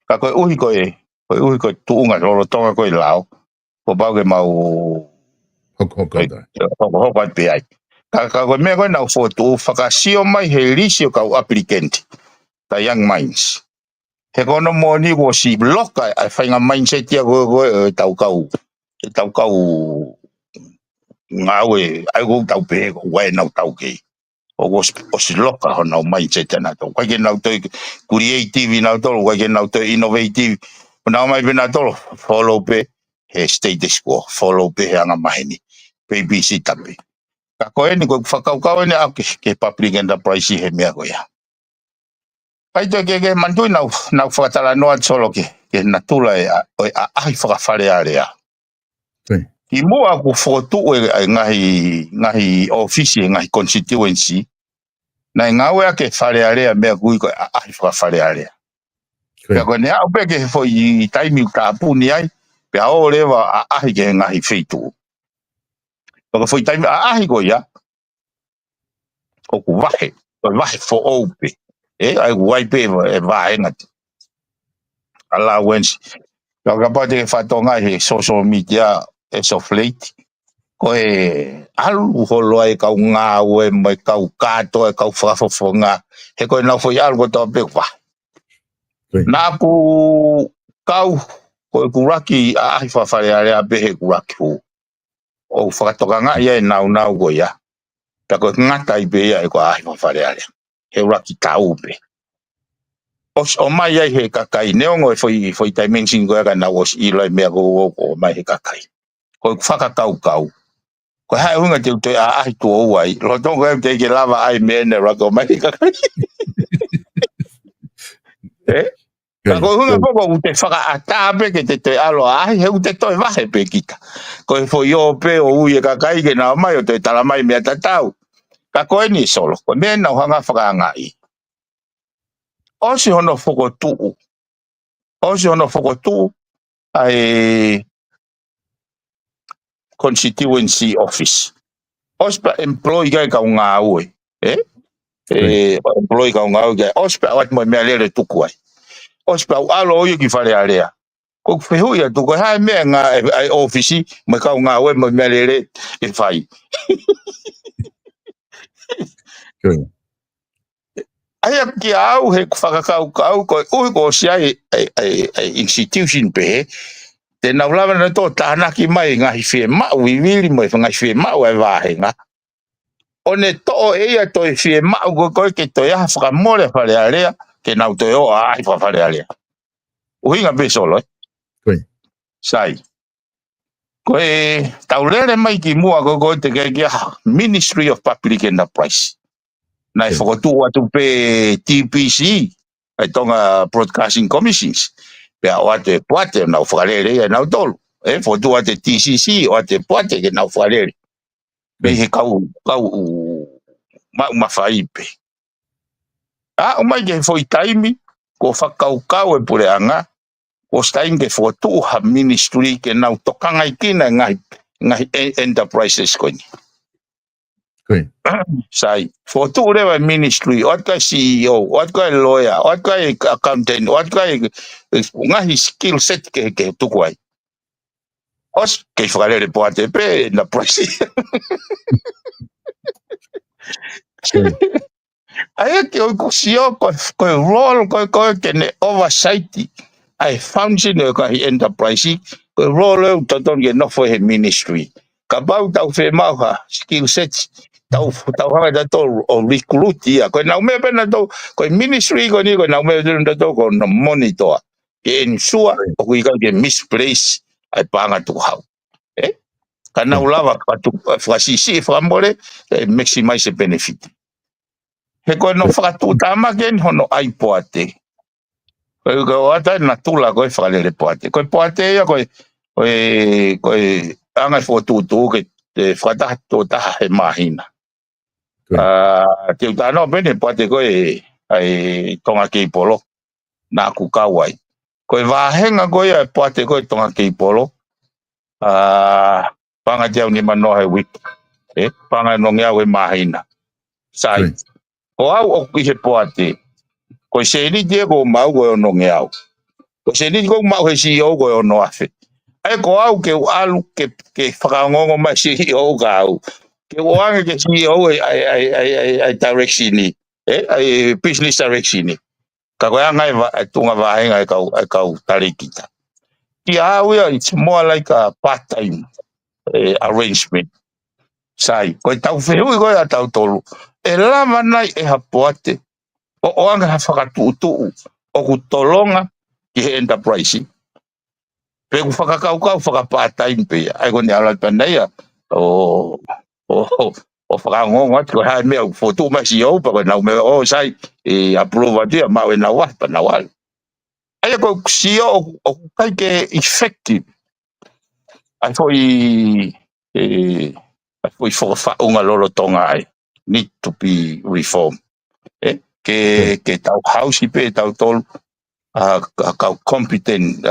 ka ko uhi ko tuunga lolo tonga ko lao ko ba ke mau hoko pe ai ka ko me ko na foto fakasio mai he risio ka applicant ta young minds he kono mo ni wo si bloka ai fa nga mindset ya go tau kau ngawe ai go tau pe go we na tau ke o si loka hono mindset na to kwa ke na to creative na to kwa ke na to innovative na mai be na to follow pe he status quo follow pe nga mahini pe bisi tapi ka ko ni ko fakau ka ni ke public enterprise he me go ya ai to ke mantu na fatala no solo ke na tula ai fa fare area I mua ku foto ngahi office ngahi constituency na ngawe ke fare area me ku ko ai fa fare area ya ko ne au pe ke fo I time ka puni ai pe o le va ai ke ngahi feito ko fo time ai go ya o ku vahe fo ope ai wai pe va ngat allowance ka pa te fa tonga he social media as of late koe alu holo ai kau ngā ue mai kau kato e kau whakafofonga he koe nau foi alu koe tau pewa. Nā ku kau koe kuraki a ahi whawhare area behe kuraki hu. O whakatokanga ia e nau koe ia. Ta koe ngata i behe e koe ahi whawhare area. He uraki tau be. O mai ai he kakai neongo e foi dimension koe ka nau os iloi mea ko mai he kakai. Koe whakakau kau. Ko hae hunga te utoi a ahi tu ou ai. Lo tongo e te ke lava ai mene rako mai kakai. Ka ko hunga poko ute whaka atape ke te toi alo ahi he ute toi wahe pe kita. Ko e fo yo pe o ui e kakai ke nao mai o toi tala mai mea tatau. Ka koe ni solo. Ko mea nau hanga whaka i. Osi hono whoko tuu. Osi hono whoko tuu ai constituency office. Ospa employee kai ka ngā ue. Employee ka ngā ue. Ospa wat mo mea lere tuku ai. Ospa alo o ki whare area. Ko whehu ia tuku hae mea ngā office mo ka ngā ue mo mea lere e whai. Ai ki au he whakakau kau ko ui ko si ai institution pe te nau lava na tō tānaki mai ngahi whie mau i wili mo i whangai whie mau e wāhenga. O ne tō eia tō i whie mau koe ke tō iaha whakamore whare area ke nau tō o ahi whare area. Uhinga be solo Koe. Sai. Koe tau lere mai ki mua koe te kia Ministry of Public Enterprise. Nai whakotu atu pe TPC, ai tonga Broadcasting Commissions. Pea o ate poate nau whakarere e nau tolu. Whakotu ate TCC o ate poate ke nau whakarere. Be he kau mawhai pe. O mai ke foi taimi, ko whakau e pure anga, ko stain ke whakotu ha ministry ke nau tokanga i kina ngai enterprises koini. Sai, for two level ministry, what guy CEO, what guy lawyer, what guy accountant, what guy ngahi skill set ke tukuai. Os ke whakare repoate pe na price. Ai ke o kusio ko role ko ke ne oversight ai function ko enterprise ko role toton ke no for ministry. Kabau tau fe mau skill sets tau hanga tau o recruit ia ko nau me pena tau ko ministry ko ni ko nau me tau ko no monitor ke ensure o ko ke misplace ai panga tu hau kana ulava patu fasisi famore maximize benefit he ko no fatu tama ken hono ai poate ko ata na tula ko fale poate ya ko anga fotu tu ke fata to ta he mahina te utano bene poate ko ai tonga ke polo na ku kawai ko vahenga ko ia poate ko tonga ke polo panga jau ni mano he week panga no ngea we mahina sai o au o ki he poate ko se ni die ko mau ko no ngea ko se ni ko mau he si o ko no afe ai ko au ke alu ke whakangongo mai si o gau ke wanga ke CEO ai direction ni ai business direction ni ka ko anga tunga vahenga ai kau tari kita ki au it's more like a part time arrangement sai ko tau feu ko tau tolu e lava nai e hapoate o anga whakatu o ku tolonga ki enterprise pe ku whakakau whaka time pe ai ko ni ala panaya o whakangongo atu ko hae mea fotu mai si au pa ko nau mea sai approve dia ma we na wa pa na wal ai ko si o kai ke effective ai foi for unga lolo tonga ai need to be reformed ke tau house pe tau tol ka competent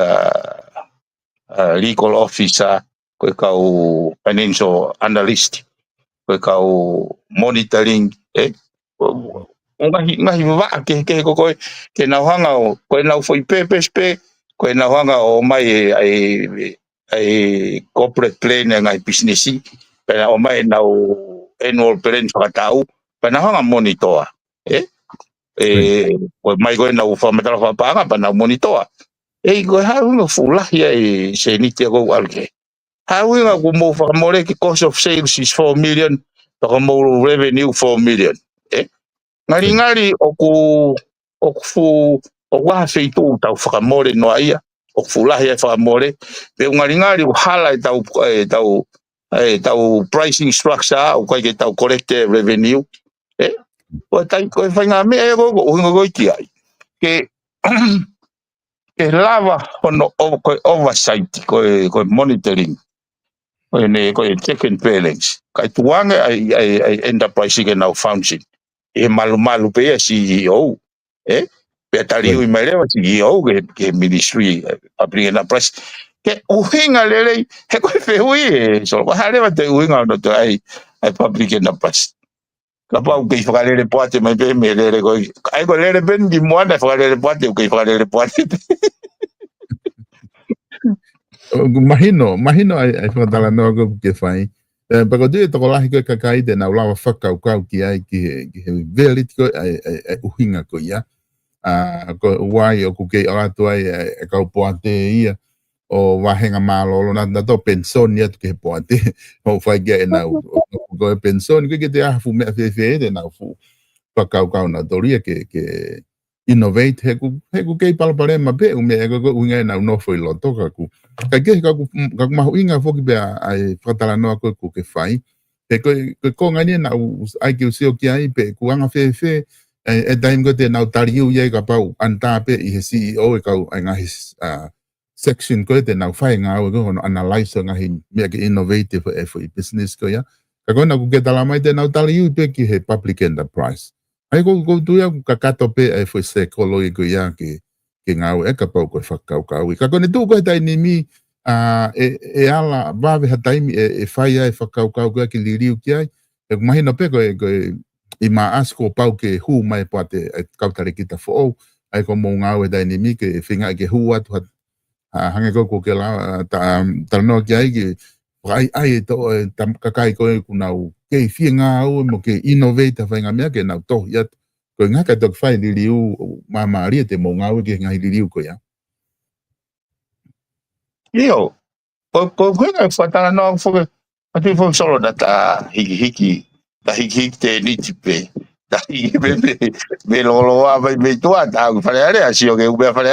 legal officer ko kau financial analyst ko kau monitoring ngahi wa ke ko ke na hanga ko na foi PPSP ko na hanga o mai ai corporate plan ngai business pena o mai na o annual plan whakatau, pena hanga monitor. Ko mai ko na o whamatala whapanga, pena monitor. Ko haunga fulahi e se ni te ko alke. Haunga ko mo whakamore ki cost of sales is 4 million, whakamore revenue 4 million. Ngari o wa feitu tau whakamore no ia. O fulahi e whakamore. Pe ngari o hala tau pricing structure o kai ke tau correct revenue o tai ko whainga me e go hingo go ki ai ke lava ono ko oversight ko monitoring ko check and balance kai tuanga ai enterprise ke now function malu pe CEO pe tali u mai lewa CEO ke ministry public enterprise ke uhinga lele he ko fe ui so wa hale wa te uhinga no te ai public enterprise la pa ke fa lele poate mai pe me lele ko ai ko lele ben di mo na fa lele poate ke fa lele poate Mahino ai whakatala noa ko ke whai. Pako tui e toko lahi koe kakai te nau lawa whakau kau ki ai ki he velit koe ai uhinga ko ia. Ko wai o kukei o atu ai e kau poate ia o wahenga malolo na to pension ia ke poate o whai kia e nau ko e pension koe ke te ahafu mea whewhe te nau fu whakau kau na toria ke innovate he ku kei palapare ma pe me e ko uinga na no foi lo toka ku ka ke ka ma uinga foki be ai fatala no ko ke fai ko ngani na ai ke usio ki ai pe ku anga fe e daim go te na tariu ye ka pau anta pe i he CEO e ka nga his section ko te na fai nga o ko analyze nga hin me ke innovative for business ko ya ka ko na ku ke tala mai te na tariu pe ki he public enterprise. Ai ko tu ia ka kato pe ai foi psicológico ia que ngau e ka pau ko whakau kau. Ka kone tu ko tai ni mi e ala vave hataimi e fai ai whakau kau ki liriu ki ai. E mahina pe ko i ma asko pau ke hu mai poate kautare kita fo ai ko mo ngau e tai ni mi ke whinga ke hu atu hange ko ke la ta no ki ai ki ai to tam kakai ko kunau ke fienga au mo ke innovate fa nga mea ke na to ya ko nga ka to fa liliu mama ri te mo ngau ke nga liliu ko ya yo ko nga fatala no fo ati fo solo data hiki te ni tipe da be lo ava be tu ata fa le asio ke be fa le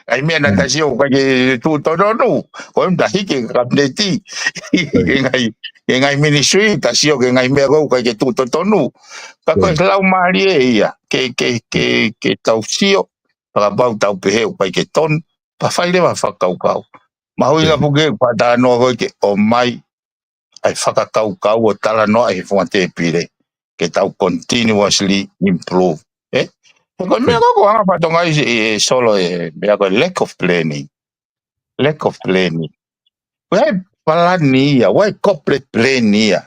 ai me na ta sio ka ke tu to no ko da hiki ka neti ngai ministry ta sio ke ngai me go ka ke tu to no ka ko lau mari ia ke tau sio para bau tau pe ka ke ton pa fa le va fa kau ma hui nga puke pa ta no ko ke o mai ai whakakau o tala no ai whate pire ke tau continuously improve ko mea ko anga patonga i solo mea ko lack of planning wai palani ia wai corporate plan ia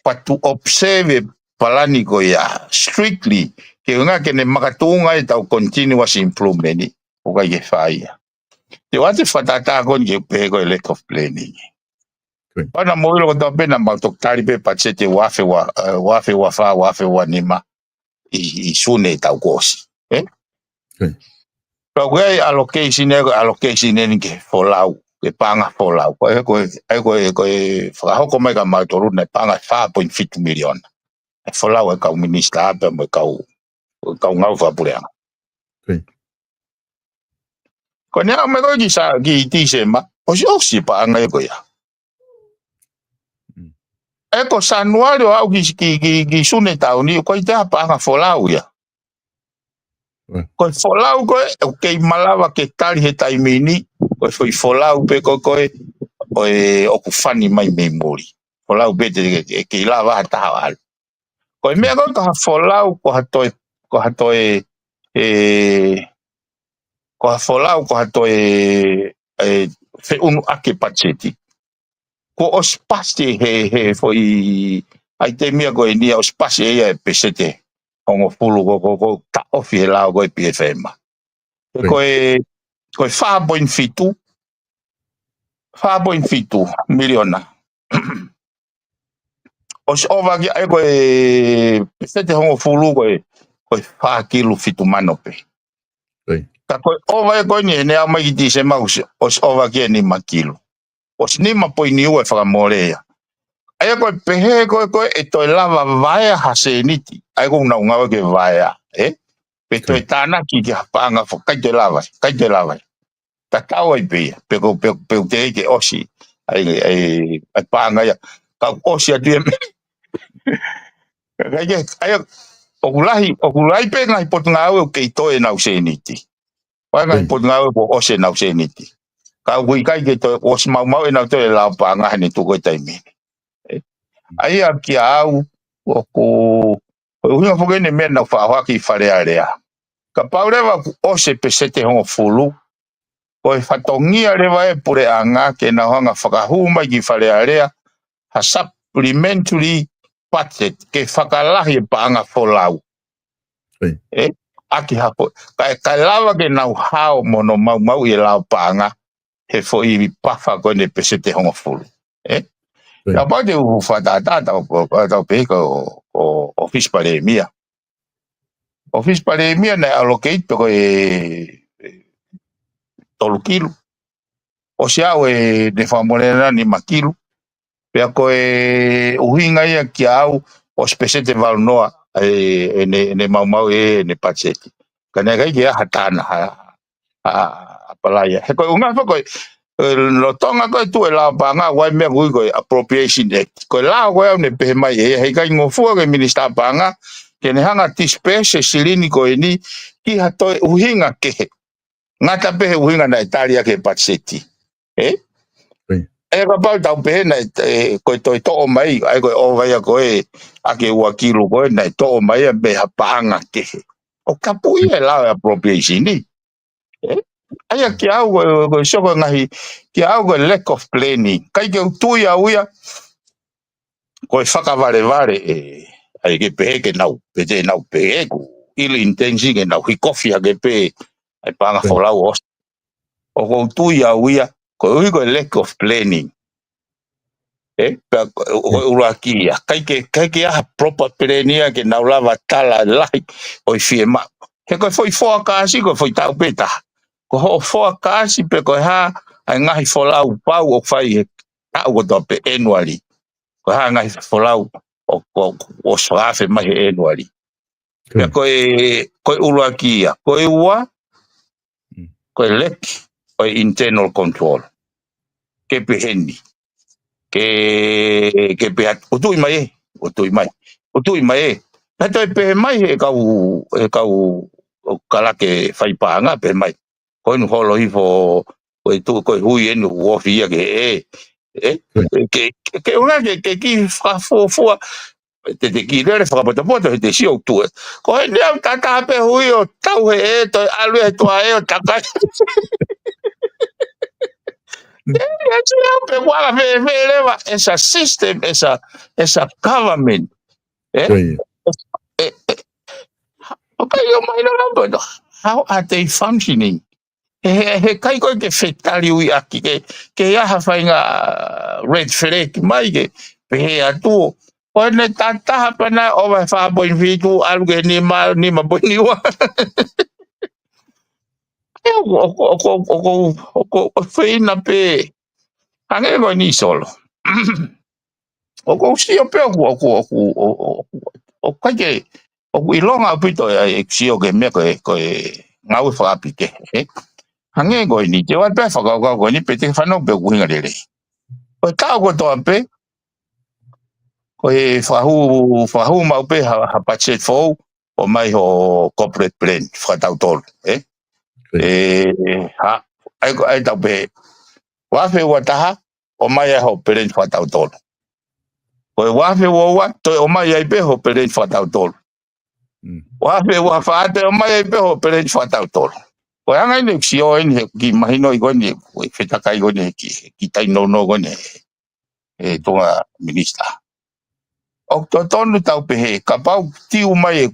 pa to observe palani ko ia strictly ke nga ke ne makatunga i tau continuous improvement o ka ye fai te wate whatata ko ke pe ko lack of planning. Pana mo ilo ko pena ma tok tari pe pachete wafe wa nima i sune tau kosi Pero allocation ni ke folau ke panga folau ko hoko mai ka matoru na panga 5.5 million folau ka minister pe mo ka ngau fa pureanga ko ne me ko ki ti se ma o si pa ngai ko ya ko sanuario au ki sune tau ni ko ita panga folau ya ko folau ko ke malawa ke tali he taimini ko foi folau pe ko o ku fani mai memory folau be ke lava ta al ko me ko ka folau ko folau ko fe un ake pacheti ko o spasi he foi ai te mia ko ni o spasi e pesete ongo fulu ko ta ofi la ko PFM ko 5.5 miliona o se ova ki ai koe pesete hongo fulu koe wha kilu fitu mano pe. Ka koe ova e koe ni ne au mai ki ti se mau o se ova ki e ni ma kilu. O se ni ma poi ni ue whakamorea. Ai koe pehe koe e toi lava vaea hase niti. Ai koe unga ke vaea. Pe toi tāna ki hapanga fo kai te lava. Ta tau ai pe te ke osi. Ai panga ya. Ka osi atu e me. Ai okulahi pe ngai potunga au ke toi na useniti. Wa ngai potunga au po ose na useniti. Ka ui kai ke toi os mau e na toi la panga ni tu ko taimi. Ai a ki au o unga foge ne me na fa ki fare area. Ka paureva ose pesete hongo fulu. Ko e fatongia rewa e pure anga ke na hanga whakahuma ki whare area ha supplementary budget ke whakalahi e paanga wholau. Aki hapo. Ka lawa ke nau hao mono mau i lau paanga he fo i pafa ko ne pesete hongo fulu. Ka pate u whatatata o peka o office paremia. Office paremia na allocate ko e tolu kilo. O se au e ne whamorena ni makilu. Pea koe uhinga ia ki au o spesete valnoa e ne mau e ne patseti. Ka ne kai ki a hatana a palaya. He koe unga wha koe no tonga koe tu e lao panga wai mea kui koe Appropriation Act. Koe lao koe au ne pehe mai hei kai ngofua koe minister panga ke ne hanga tispese silini koe ni ki hatoe uhinga kehe. Ngata pehe uhinga na Italia ke patseti. E ka pau tau pehe na koe toi to'o mai, ai koe o vai a koe ake ua kilu koe na to'o mai a beha paanga kehe. O ka pui e lao appropriation ni. Ai a ki au koe soko ngahi, ki au koe lack of planning. Kai ke utui a uia, koe whakavare ai ke pehe ke nau, pete nau pehe ku ill intention ke nau hikofi a ke pehe, ai paanga wholau os. O ko utui a uia, koe ui koe lack of planning. Koe urakia. Kai ke aha proper planning ke nau lava tala lahi oi fie ma. He koe foi foa kasi, koe foi tau peta. Ko ho foa kasi pe koe ha, ai ngahi wholau pau o whai he tau o tope annually. Koe ha ngahi wholau o soafe mai he annually. Pea koe urakia. Koe ua, koe leki, koe internal control. Ke peheni. Ke pehat utui mai Tato e pehe mai e kau kalake whaipanga pehe mai. Koe nu holo hifo koe hui enu uofi ia ke unga ke ki whafua te ki rere whakapotapoto he te si o tue. Koe nea tata pe hui o tau he toi alu he toa o takai. It's a system, it's a government. Okay, you might know, but how are they functioning? He kai koe ke whetari ui aki ke aha whainga red flag mai ke pehe atu. Koe ne tataha pana o vai whapoin whitu alu ke ni ma poini ua. Oko whaina pe hange koe ni solo. O si o pe o kai o ilonga pito e si o ke me ko ngau whakapike hange ko ni te wa pe whakau ko ni pete whanau pe kuhinga rere o tau ko toa pe ko whahu mau pe ha budget fo o mai ho corporate plan whakatau tolu ai tau pe wafe wataha o mai ho plan whakatau tolu Koe wafe wa toi o mai ai peho pere whatau tolu. Wafe wa whaate o mai ai peho pere whatau tolu. Koe angai ne si o eni ki mahino i goni koe whetaka i goni ki tai no goni tonga minista. O to tonu tau pehe ka pau tiu mai e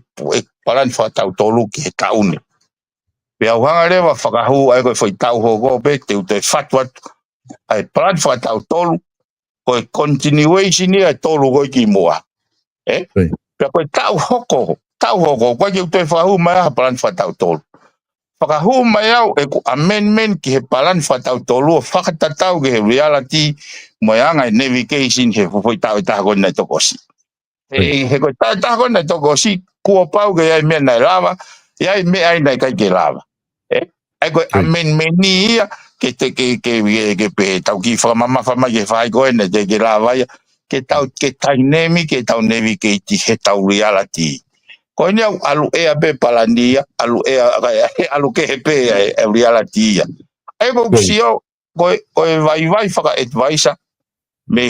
paran whatau tolu ki he taune. Pea uhanga rewa whakahu ai koe whai tau ho go pe te ute whatwat ai paran whatau tolu ko continuation ia tolu ko ki moa pe ko tau hoko ko ki te fa hu mai palan fa tau tolu fa hu mai au e ko amendment ki he palan fa tau tolu fa ta tau ke reality moanga navigation he fo tau ta ko na to kosi he ko ta ko na to kosi ko pau ke ai me na lava ia me ai na ka ke lava ai ko amendment ni ke pe tau ki fa mama fa mai ke fa ko na te ke lava ke tau ke tainemi ke tau nevi ke ti he tau reality ko ni alu e abe palania alu ke pe reality ai ko sio ko vai fa advisor me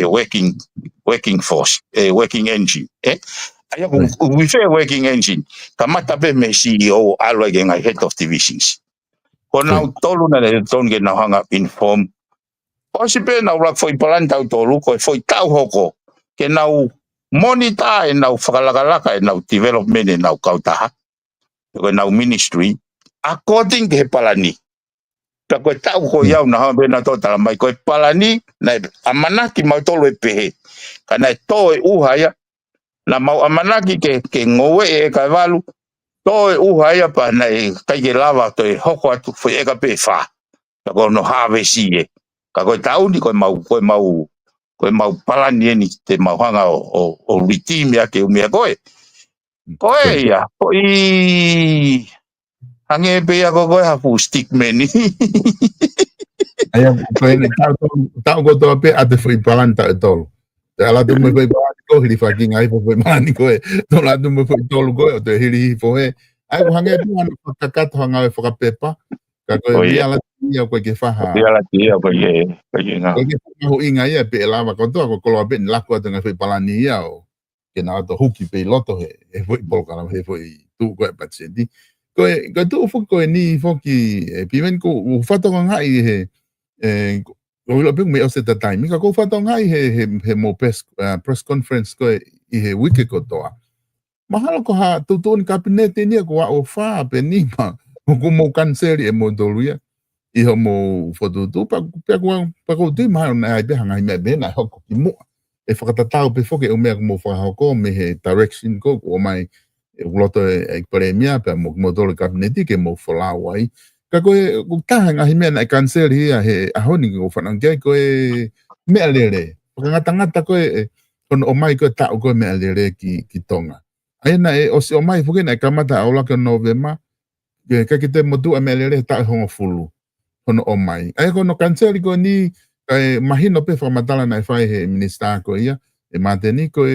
working force working engine ai ko we say working engine kamata be me CEO alu ke ngai head of divisions ko na tolu na le ton ke na hanga inform o si pe na ura foi palan tau tolu ko foi tau hoko ke na monitor e na whakalaka e na development e na kautaha ko na ministry according ke palani ta ko tau ko iau na ha na to tala mai ko palani na amanaki mau tolu e pehe kana to e uhaya na mau amanaki ke ngowe e ka valu to e uhaya pa na kai ke lava to e hoko atu foi e ka pe fa ta ko no have si ka ko tau ni ko mau palani ni te mau hanga o ritimi ake umia koe ya ko i hange pe ya ko ha fu stick meni ai ko ni tau ko to pe ate foi palanta tolo te ala tu me foi palanta ko hili fucking ai foi mani ko to la tu me foi tolo ko te hili fo ai ko hange pe ana kakato hanga e foka pepa ka ko ia la ia ko ke faha ia la tia ko ye nga ko inga ia pe lava ko to ko lo ben la ko te foi palani ia o ke na to huki pe loto he foi polkala he foi tu ko pa senti ko tu fo ko ni fo ki pimen ko u fato nga i he ko lo pe me o se time ka ko fato nga i he mo press conference ko i he wiki ko to mahalo ko ha tu cabinet ni ko o fa pe ni ma ko mo cancel e mo doluia i ho mo foto tu pa ko tu ma na be hanga me be na ho ko mo e whakatatau pe whoke o mea mo whakahoko me he direction ko o mai e uloto e premia pe mo tole kabineti ke mo whalau ai. Ka koe taha ngahi mea na e cancel hia he ahoni ko whanangia koe mea lere. Whakangata koe kono o mai koe tau koe mea lere ki tonga. Aina e o si o mai whuke na e kamata au laka novema ka ki te motu a mea lere tau hongo fulu kono o mai. Ai kono cancel ko ni mahino pe whamatala na e whai he minister ko ia, e mateni ko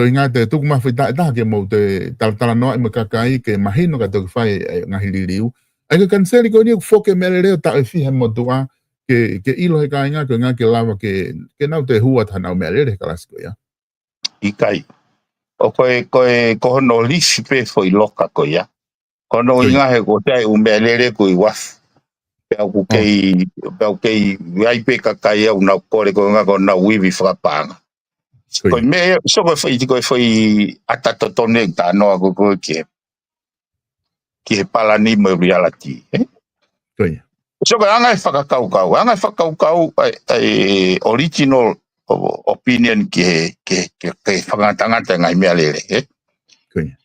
inga te tuku mawhi taha ke mo te talatala noa i makakai ke mahino ka toki whai ngahi liriu. Ai ka kanseri ko ni whoke mele reo ta e whihe mo tua ke ilo he ka inga ko inga ke lava ke nau te hua tana o mele re ka lasko ia. Ikai. O koe no lisi pe foi loka ko ia. Kono inga he ko te u mele re ko i wafu. Pau kei ai pe kakai au na kore ko nga ko na wivi whakapanga. Ko me so ko foi atatotone ta no ko ki he palani mo reality. Koi. So ko anga whakakau original opinion ki whakatangata ngai mea lere. Koi.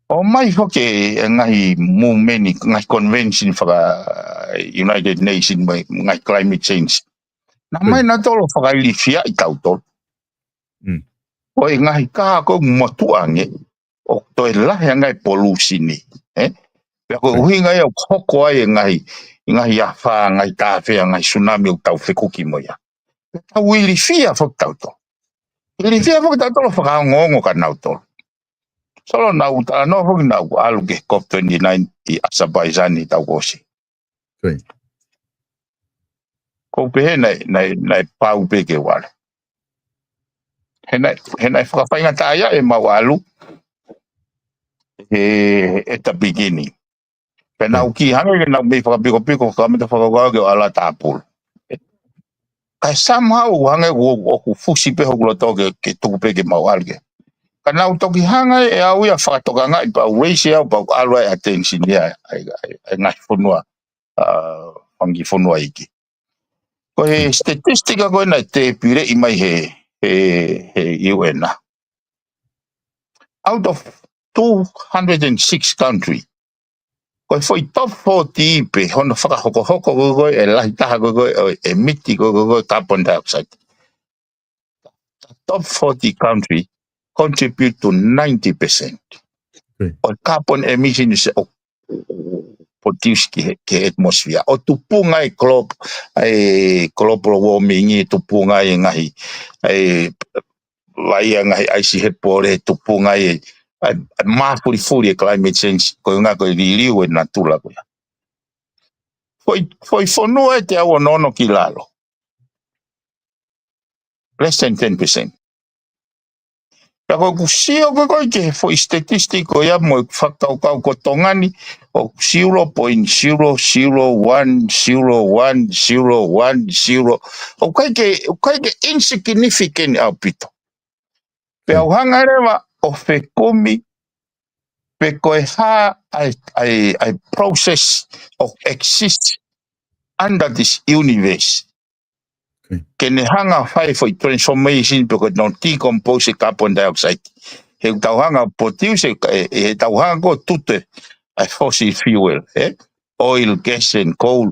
O mai hoke ngai movement ngai convention whaka United Nations ngai climate change. Na mai na tolo whakailifia i tau tolo. O e ngai ka ko motuange o toi lahe ngai pollution ni. Pea ko uhi ngai au hoko ai ngai awha ngai tāwhea ngai tsunami o tau whekuki mo ia. Tau ilifia whak tau tolo. Ilifia whak tau tolo whakaongongo ka nau tolo. Solo nau tala no hoki nau alu ke COP29 i Azerbaijan i tau kosi. Koi. Ko pehe nai pau pe ke wale. He nai whakawhainga tāia e mau alu e ta beginning. Pe nau ki hange ke nau me whakapiko whakamita whakawau ke o ala tāpulu. Kai somehow hange o ku fusi pe hoku loto ke tuku pe ke mau alu ke. Ka nau toki hanga e au ia whakatoka ngai pa weisi au pa alu ai attention ia ai ngai whunua wangi whunua iki. Ko he statistika ko na te pire I mai he UN. Out of 206 countries, ko foi top 40 pe hono whakahoko ko e lahi taha ko e miti ko carbon dioxide. Top 40 countries contribute to 90% of carbon emissions produce ke atmosphere. O tupunga global warming I tupunga ngahi laia ngahi icy head pore tupunga mafuri climate change ko nga ko liliu na tula ko. Foi fonua te awa nono ki lalo. Less than 10%. Ako kusio ko ke foi statistiko ya mo whakau ko tongani o 0.0010110 o kai ke insignificant au pito. Pe au hanga rewa o whekumi pe koe ha I process of exist under this universe. Ke ne hanga whai foi transformation pe koe non decompose carbon dioxide. He tauhanga produce he tauhanga ko tute a fossil fuel, oil, gas and coal.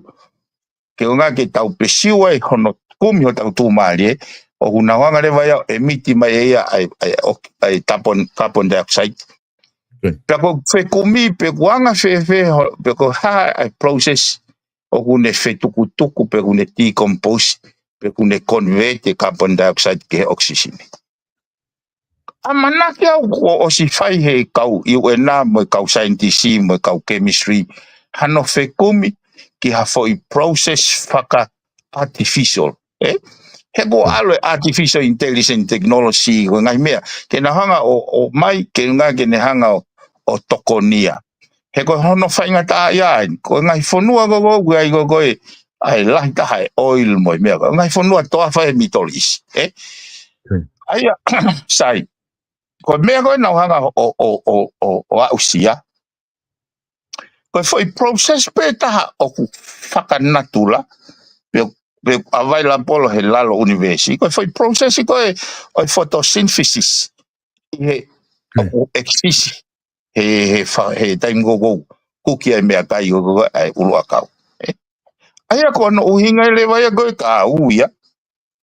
Ke unga ke tau pesiwa hono kumi ho tau tūmari o huna wanga rewa ia emiti mai ia ai carbon dioxide. Pe ko whekumi pe kuanga pe ko ha ai process o hune whetukutuku pe hune decompose pe hune convert carbon dioxide ke oxygen. Amanaki au o si whai he kau iuena mo kau scientist mo kau chemistry hano whekumi ki ha foi process whaka artificial. He ko alo artificial intelligence technology ko ngai mea ke na hanga o mai ke nga ke ne hanga o tokonia. He ko hono whainga ta ia ko ngai fonua go ai lai ta hai oil mo mea ko ngai fonua toa whai mitolis. Aia sai ko mea ko na hanga o ausia. Ko foi process pe ta o whakanatula pe avai la polo he lalo universi. Ko foi process ko e photosynthesis. He exist he time go kuki ai mea kai go ai ulua kau. Aia ko no uhinga le vai go ka uia.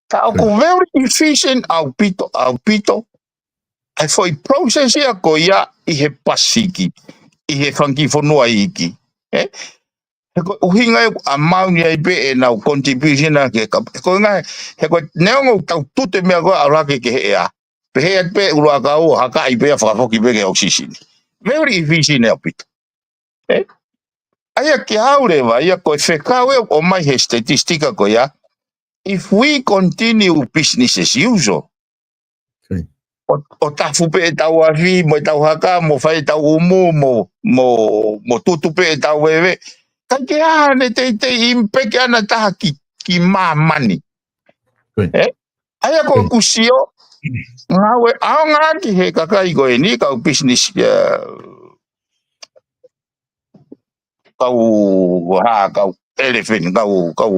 Ta ko very efficient au pito. Ai foi process ia ko ia I he pasiki. I he whanki whanua iki. Ko uhinga amount ia pe na contribution na ke ko nga he ko neongo tau tute mea ko ala ke ea. Pe he pe ulua kau haka I pe whakafoki pe ke oxygen. Very efficient au pito. Aia ke haureva, ia koe whekau o mai he statistika ko ia, if we continue business as usual, o tafu pe e tau awi, mo e tau haka, mo whai tau umu, mo tutu pe e tau wewe, kai ke hane te impeke ana taha ki mamani. Aia koe kusio, ngawe, ao ngaki he kakai koe ni, kau business, kau elephant, kau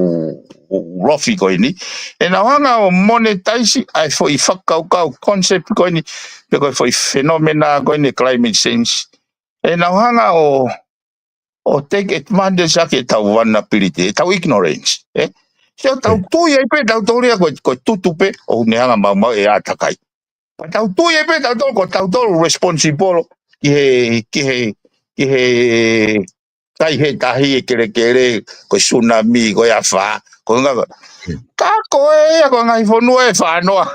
rofi ko ini. E na hanga o monetize ai foi whakau concept ko ini. Peko foi phenomena ko ini climate change. E na hanga o take advantage ake tau vulnerability, tau ignorance. So tau tui e pe tau toria ko tutupe o ne hanga mau e atakai. Tau tui e pe tau tolu responsible ki he kai he tahi e kere ko tsunami ko ia wha ko nga ka ko e ko ngai fonua e whanoa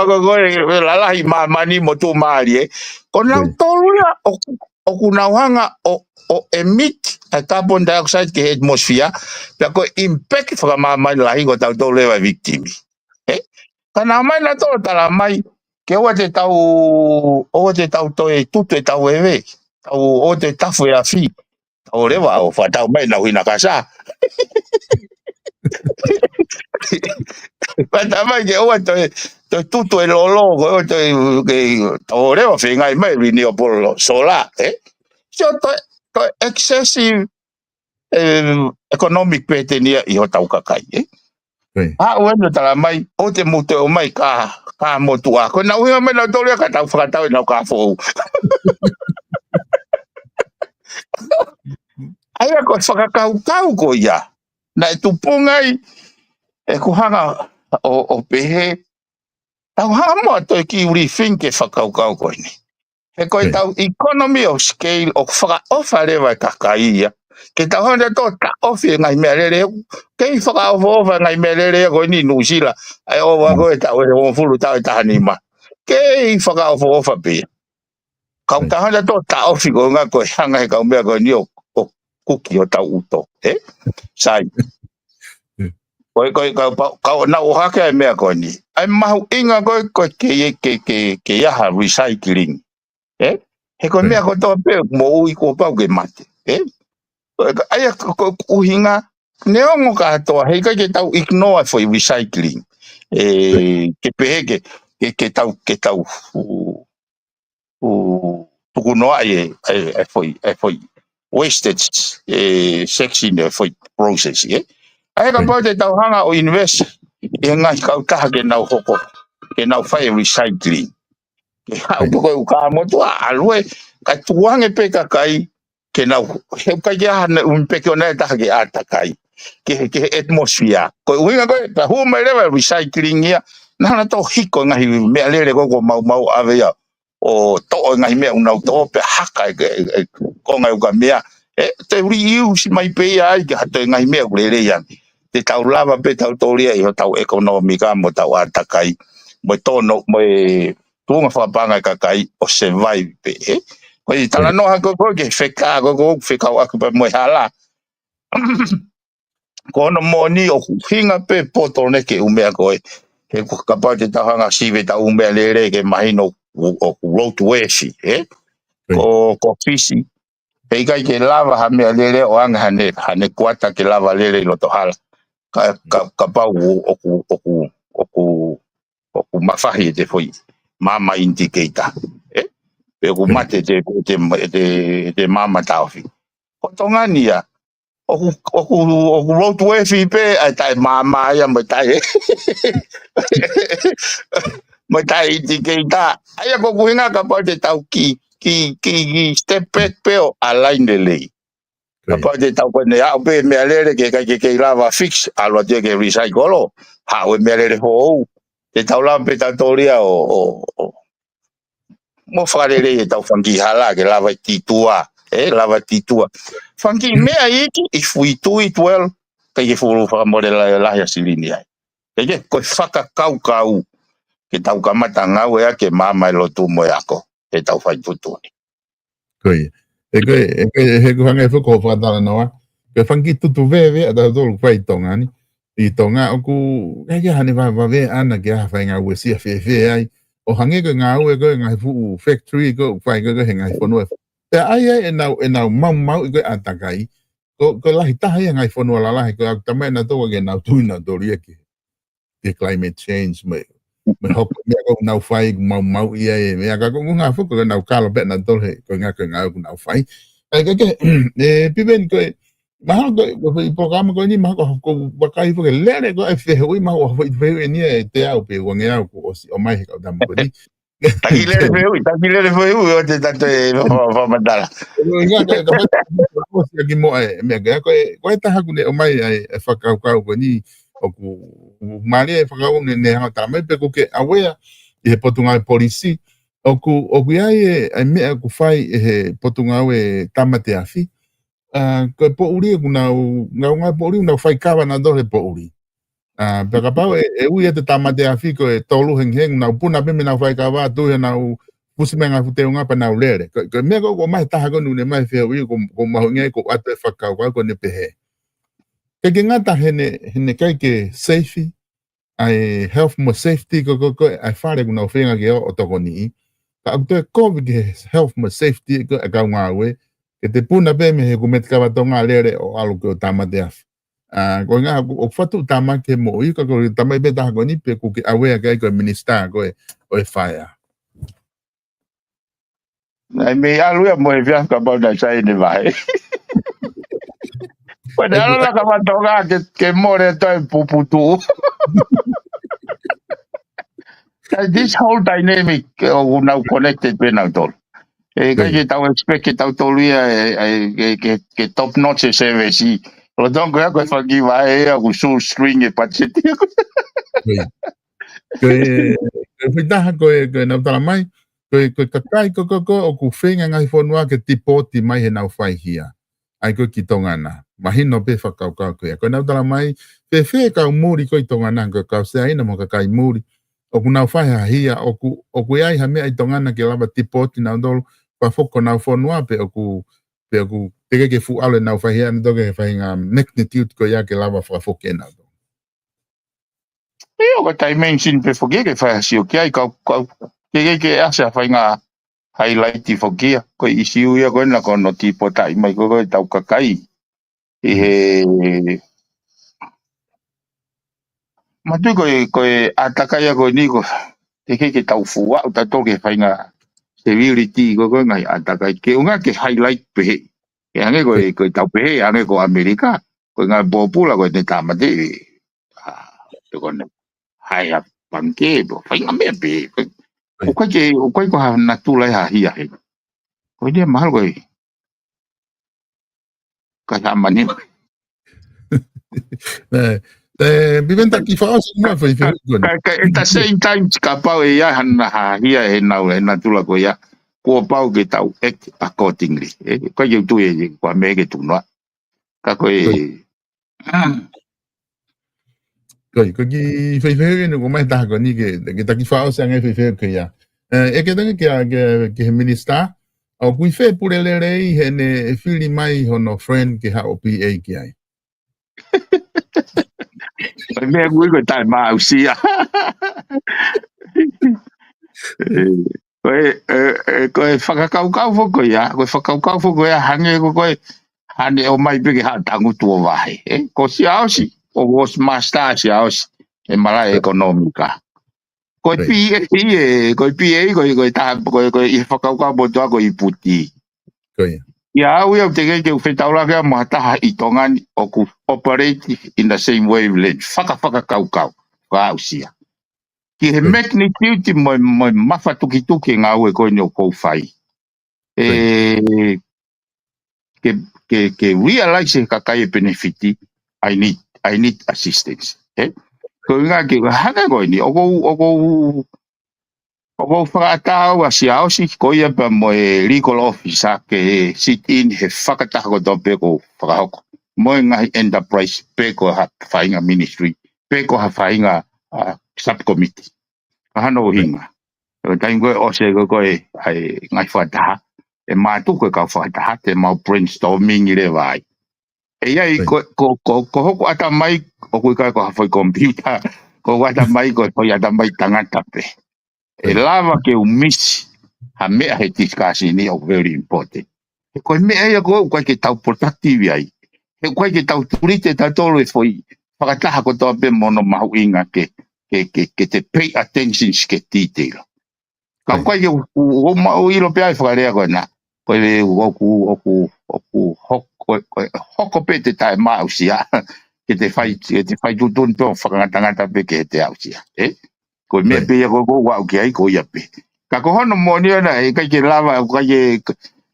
ko lalahi mamani mo tu maari ko nau tolua o kunauhanga o emit a carbon dioxide ke atmosphere pe ko impact whaka mamani lahi ko tau tolu e victimi kana mai na tolo tala mai ke o te tau toe tutu e tau ewe tau o te tafu e a fi o rewa o whatau mai na huina kasa. Whatau mai ke oa toi tutu e lolo ko o rewa whengai mai renewable solar. So toi excessive economic petenia I ho tau kakai. Wena tala mai, o te mute o mai ka motua. Ko na uhinga mai na tole ka tau whakatau na ka fōu. Aia ko whakakau ko ia. Na e tupungai, e kuhanga o pehe, tau hama to e ki uri finke whakakau ko ini. He koe tau economy of scale o whakaofa rewa kakaia. Ke tau hana tō ta ofi ngai mea rere, kei whakaofa ngai mea rere ko ini nusila. Ai o wako e tau e o fulu tau e tahani ma. Kei whakaofa pia. Kau ta hana tō ta ofi ko ngā koe hanga he kau mea ko ini o kuki o tau uto. Sai. Kau na o hake ai mea ko ini. Ai mahu inga koe ke iaha recycling. He koe mea ko tō pēo mo ui ko pau ke mate. Aia ko uhinga, neongo ka hatoa, hei kai ke tau ignore for recycling. Ke pehe ke tau tukunoa e foi wastage section e foi process. Aia ka pau te tau hanga o invest, e ngai kau taha ke nau hoko, ke nau fai recycling. Hau koe uka motua alue ka tuange pe kakai ke nau he ka ya na un pe ke ona ta ke ata kai ke atmosphere ko uinga ko ta hu mai le recycling ya na to hiko ngai me ale ko mau ave ya o to ngai me una to pe haka ko ngai uka mea te reuse mai pe ai ka to ngai me le ya te tau lava pe tau toria i tau economica mo tau ata kai mo tono mo tunga whapanga kakai o survive pe, Koi tala no hako ke wheka, ko wheka o aku pa moe hala. Ko ono moni o hinga pe poto neke umea koe. He kapau te tahanga siwe ta umea lere ke mahino o road to weshi, Ko fisi. Hei kai ke lava ha mea lere o anga hane kuata ke lava lere no to hala. Kapau oku mawhahi te foi. Mama indicator. Pego mate te mama taufi. Ko tonga nia. Oku road to weshi pe ai tai mama ia mai tai. Mai tai indicator. Ai ko kuinga kapau te tau ki step back pe o align the lei. Kapau te tau ko ne au pe me alere ke lava fix alwa te ke recycle. Ha we me alere ho. Te tau la pe ta toria o mo farere e tau fangi hala ke lava titua lava titua fangi mea iki if we do it well ke fulu fa modela la ya silini ai ke ko faka kau ke tau kamata ngau ya ke mama lo tu mo yako e tau fai tutu koi he ko hanga fo fa dala no ke fangi tutu veve ada do fai tonga ni i tonga oku ya hani va ve ana ke ha fai ngau si fe ai o hange ko ngau e ko ngai fu factory ko fai ko ngai fono e ai e nau mau ko atakai ko la hita hai ngai fono la ko tamai na to ke nau tu na do ri ke climate change me hop me ko nau fai mau ia e me ka ko nga fu ko nau kala be na to he ko nga ko ngau nau fai ke piben ko mahal ko programa ko ni mahal ko bakai fo ke lere ko e fe hui mahal fo fe ni te au pe wange au ko o mai ka dam ko ni takilere fe hui o te tanto e fa mandala nga ko ki mo me ga ko ta ha ku ne o mai e fa ka ko ni o ku mari e fa ka ne ha ta me pe ko ke awea e potunga polisi o ku ai e me ku fai e potunga e tamate afi ko po uri ngau po uri na fai kava na do po uri peka pau e ui te tamate afi ko e tolu heng na puna pe me na fai kava tu na pusi me nga fute nga pa na lere ko me ko mai ta ko nu ne mai fe ui ko ma nge ko ate fa ka ko ne pehe ke nga ta hene kai ke safety ai health mo safety ko ai fare ko na fenga ke o to ni ka to ko ke health mo safety ko ga nga we ke te puna pe me ko met ka batonga lere o alu ko tamate afi ko nga o fatu tama ke mo i ko tamai be ta ko ni pe ko ke awe ga ko minister ko o fire ai me alu mo e via ka ba na sai ne vai Padahal lah kawatonga ke more to puputu. This whole dynamic now connected with now tol. Kaya tao expect kita tol ke top notch service. Lo dong ko fagi vai aku so string e pacheti. Koe taha koe nau tala mai, koe kakai ko o ku whenga ngai whanua ke tipoti mai he nau whai hia. Ai koe ki tongana. Mahino pe whakaukau koe. Koe nau tala mai, whe kau muri koe tongana, koe kau se aina mo kakai muri. O ku nau whai ha hia, o ku ai ha mea i tongana ke lava tipoti nau dolu, whafoko nau whanua pe o ku teke ke fu ale nau whai hia, ndoke he whai ngā magnitude koe ia ke lava whafoke nau dolu. O ka dimension pe foge ke fa si o kai ka ke asa fa nga highlight ti foge ko isi u ya ko na ko no tipo tai mai ko tau ka kai ma tu ko ataka ya ko ni ko ke tau fu wa ta to ke fa nga severity ko ngai ataka ke unga ke highlight pe ya nge ko tau pe ya nge ko Amerika ko nga popula ko te tamate ko hai ha panke bo fai nga me be o kai ko ha natula ha hia he ko dia mahal ko ka mani Viventa ki fa os ma fa fe ka at the same time ka pa ya ha hia he na natula ko ya ko pau ke tau act accordingly ko you tu e ko me ke tu no ka ko ko ki fe no mai ta ko ni ke ta ki fa os nga fe ke ya e ke tanga ke minister o kui fe pure le rei he ne fili mai hono friend ke ha o PA ki ai me ngui ko tai ma usi ya ko whakakau foko ya ko whakakau foko ya hange ko hane o mai peke ha tangu tua wahi ko si ausi o was master si ausi e mara ekonomika ko PA ko ta ko i whakakau mo tua ko i puti ya au te ke whetau ke mata i tonga o ku operate in the same wavelength whakakau ka ausi ya ki he magnitude mo mafa tuki ngā ue koe ni o kou whai. Ke realize ka kai benefiti, I need assistance. Ko ngā ke hanga koe ni, o kou whakatau a si aosi, ko ia pa mo legal officer ke sit in he whakatako tope ko whakahoko. Mo ngahi enterprise pe ko ha whainga ministry, pe ko ha whainga subcommittee. Hano hinga. Tai koe o se koe ai ngai whataha. E mātu koe ka whataha te mau brainstorming i le vai. E iai ko hoko ata mai o koe kai ko hawhai computer. Ko ata mai koe hoi ata mai tangata pe. E lava ke umisi. Ha mea he discussion ni o very important. E koe mea ia koe ke tau productive ai. E koe ke tau turite tatolo e foi. Whakataha ko toa pe mono mahu inga ke te pay attention ke detail. Ka koe o mau ilo pe ai whakarea koe na. Koe oku hoko pe te tae mausia. Ke te whai tutun pe o whakangatangata pe ke te ausia. Koe mea pe ia koe wau ki ai koe ia pe. Ka kohono moni ana e kai ke lava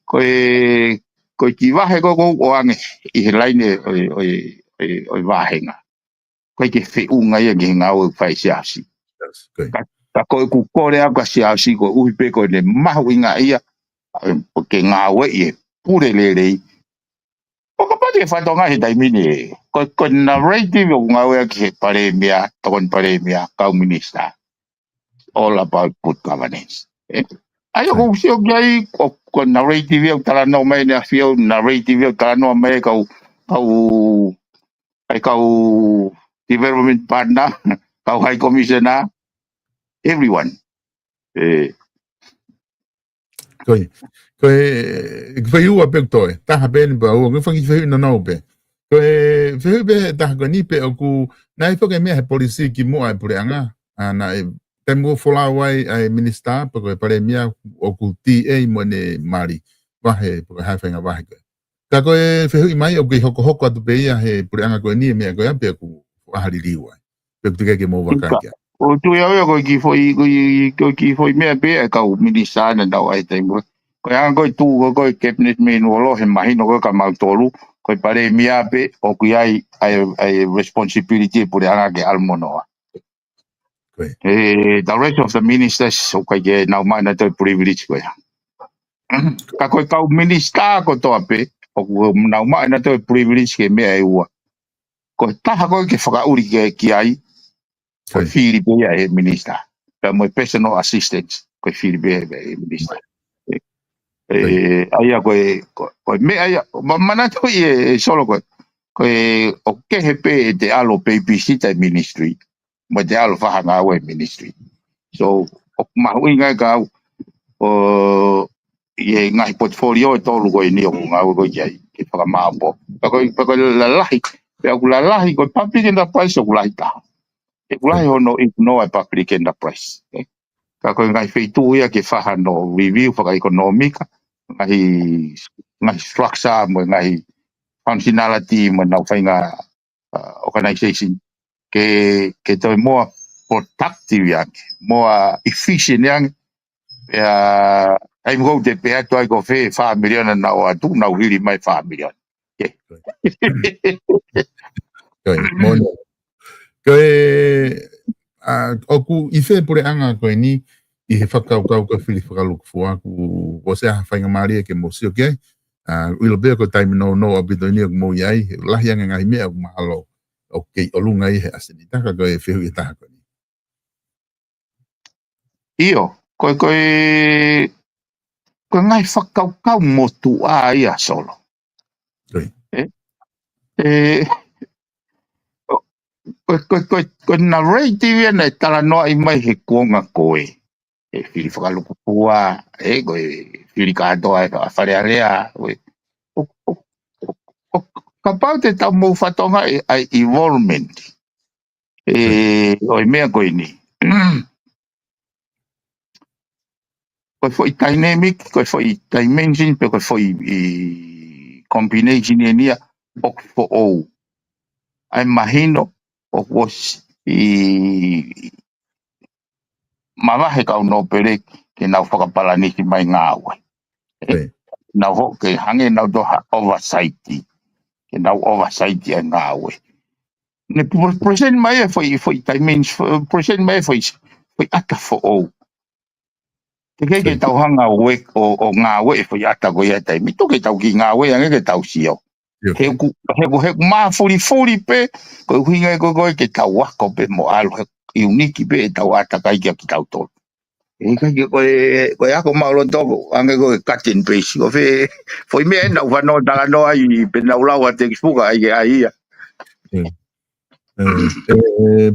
koe ki wahe koe o ange i he laine oi wahenga. Koe ke whiunga ia ki ngā ue whai siasi. Ka koe ku kore au ka siasi koe uhi pe koe ne mahu inga ia ke ngā ue i e pure le rei. O ka pati e whatonga he taimini e. Koe narrative o ngā ue ki he pare mea, tokon pare mea, kau minister. All about good governance. Ai o kou sio ki ai, ko narrative au tala no mai nea whio, narrative au tala no mai kau development partner, kau high commissioner, everyone. Koe ua pe toi, taha pe ni pa ua, koe whangi whahi na nau pe. Koe whahi pe taha koe ni pe o ku, nai whake mea he polisi ki mua e pure anga, na e temu whola wai ai minister, pa koe pare mea o ku TA mo ne Māori, wahe, pa koe hai whainga wahe koe. Ka koe whehui mai o kei hoko atu peia he pure anga koe ni mea koe ape ku ahaririwa. Pe kutuke ke mou wakankia. O tu ia ko ki foi me be ka minista na da ai te mo. Ko anga ko tu ko cabinet me no lo he mai no ko ka mau tolu ko pare mia pe o ku ai responsibility pure anga ke almono. The rest of the ministers so ka ge na mai na te privilege ko ya. Ka ko ka minista ko to ape o na mai na te privilege ke me ai wa. Ko ta ko ke whakauri ki ai ko whiri bea e minista. Pe mo personal assistant ko whiri bea e minista. Aia ko me aia mana to e solo ko o ke he pe te alo babysitter ministry mo te alo whahanga awe ministry. So o mahui ngai ka o ye ngai portfolio e tolu ko ni o ngā ko iai ke whakamāpo. Ko lalahi pe aku lalahi ko public enterprise o kulahi taha. E kulahi hono ignore public enterprise. Ka koe ngai wheitu ia ke whaha no review whaka economica, ngai structure mo ngai functionality mo nau whainga organization ke toi more productive yang, more efficient yang. Ai mo te pe ato ai ko fe 5 million na o atu na hiri mai 5 million. Mono. Oku i whe pure anga koe ni i he whakau ka whiri whakaluku fua ku o se aha whainga maria ke mo sio ke uilo bea ko taimi no a bito ni o mo iai lahi anga ngai mea ku mahalo o kei o lunga i he asini taka koe whihu i taha koe ni Io koe ngai whakau mo tu a ia solo ko narrative na tala no ai mai he kuonga koe e whiri whakaluku pua ko whiri kātoa e wharearea ka pau te tau mou whatonga ai involvement o i mea koe ni koe foi dynamic koe foi dimension pe koe foi combination e nia o fo ou ai mahino o was mamahe kau no pere ke nau whakapalaniki mai ngā aue. Nau ho ke hange nau doha oversight ke nau oversight e ngā aue. Ne present mai e foi dimension present mai foi ata fo ou. Te ke tau hanga aue o ngā aue foi ata ko ia tai. Mito ke tau ki ngā aue ange ke tau sio. Heku maa furi pe ko hinga ko ke tau wako pe mo alo unique pe tau ata kai ki tau tolu. Kai ko ako malo toko ange ko cut and paste ko fe foi me na no dala no ai pe na ulawa te fuga ai ia.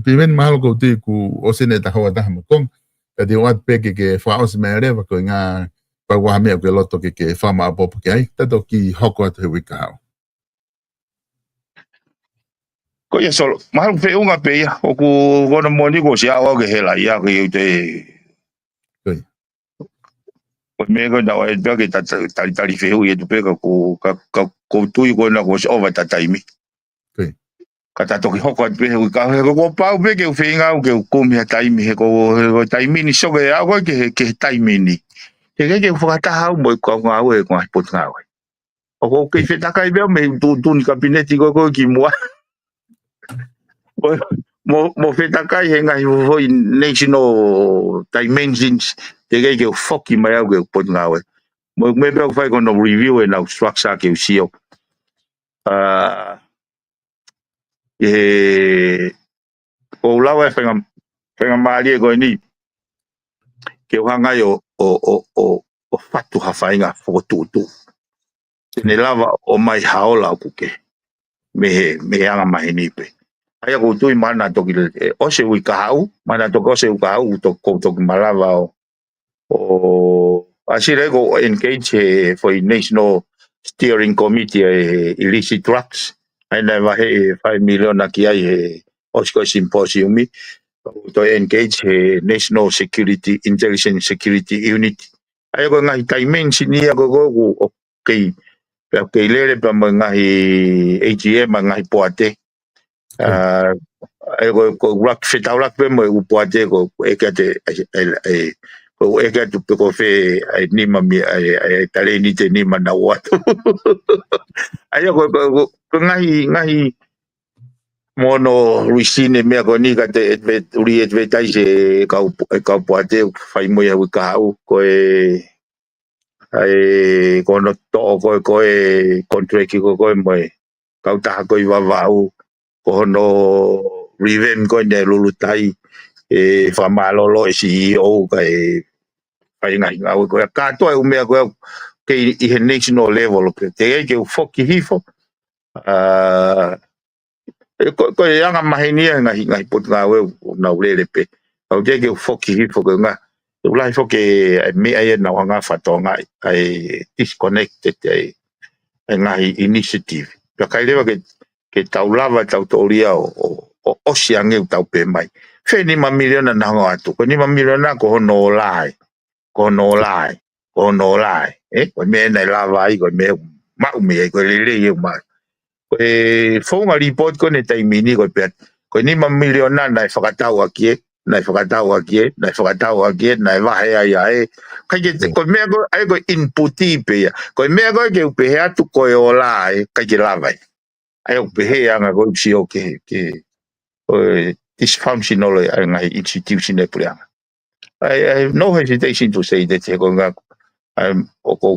Pimen mahalo ko te ku osene ta hawa ta mo kong ka de wat pe ke fa os me re ko nga pa wa me ko loto ke fa ma po ke ai ta to ki hoko atu we ka. Ko ia solo mahalo fe unga pe ia o ku gona moni ko sia o ke hela ia ke te ko me ko da wa ke tali fe u ia tu pe ko tu i ko na ko over ta taimi ka ta to ki hoko pe ka ko pa pe ke fe nga ke ko me taimi he ko taimi ni so ke a ko ke taimi ni ke fukata ha mo ko nga we ko pot nga we o ke fe ta kai be me tu ni kabineti ko ki mo mo fe ta kai he nga ho national dimensions te ke foki mai au ke pot nga we mo me pe fa ko no review e na structure ke usio o lawa fenga mali ko ni ke hanga yo o fatu ha fainga fotu ne lava o mai haola kuke me anga mai ni pe ai ko tu mana to ki o se ui kau mana to ko se u kau to malava o asire go engage for national steering committee illicit drugs ai na va 5 million aki ai osko symposium to engage national security intelligence security unit ai ko ngai dimension ni ko okay pe ke lele pe ngahi AGM ngahi poate ko rock fit out pe mo poate ko e ke te ko e ke tu pe ko fe ni mami ai tale ni te ni mana wa ai ko ngahi mono ruisine me ko ni ka te uri advertise ka poate fai mo ya ka ko ai kono to ko contract ko mo ka ta ko va ko no revent ko ne lulutai fa malolo CEO ka ai nga ko ka to me ko ke i national level te ke foki hifo ko yang mahini nga put nga we na ule pe au ke foki hifo nga ulai foki me ai na nga fatonga ai disconnected ai nga initiative ka kai le ke tau lava tau toria o siange tau pe mai fe ni mamiliona na nga atu ko ni mamiliona ko no lai ko no lai ko me na lava ai ko me ma me ko le ma fonga report ko ne tai mini ko pe ko ni mamiliona na fakatau aki na va ai ka ke ko me ko ai ko input pe ko me ko ke pe atu ko olai ka ke lava ai o pe anga ko si o ke dysfunctional ai institution e pula I have no hesitation to say that ko nga I'm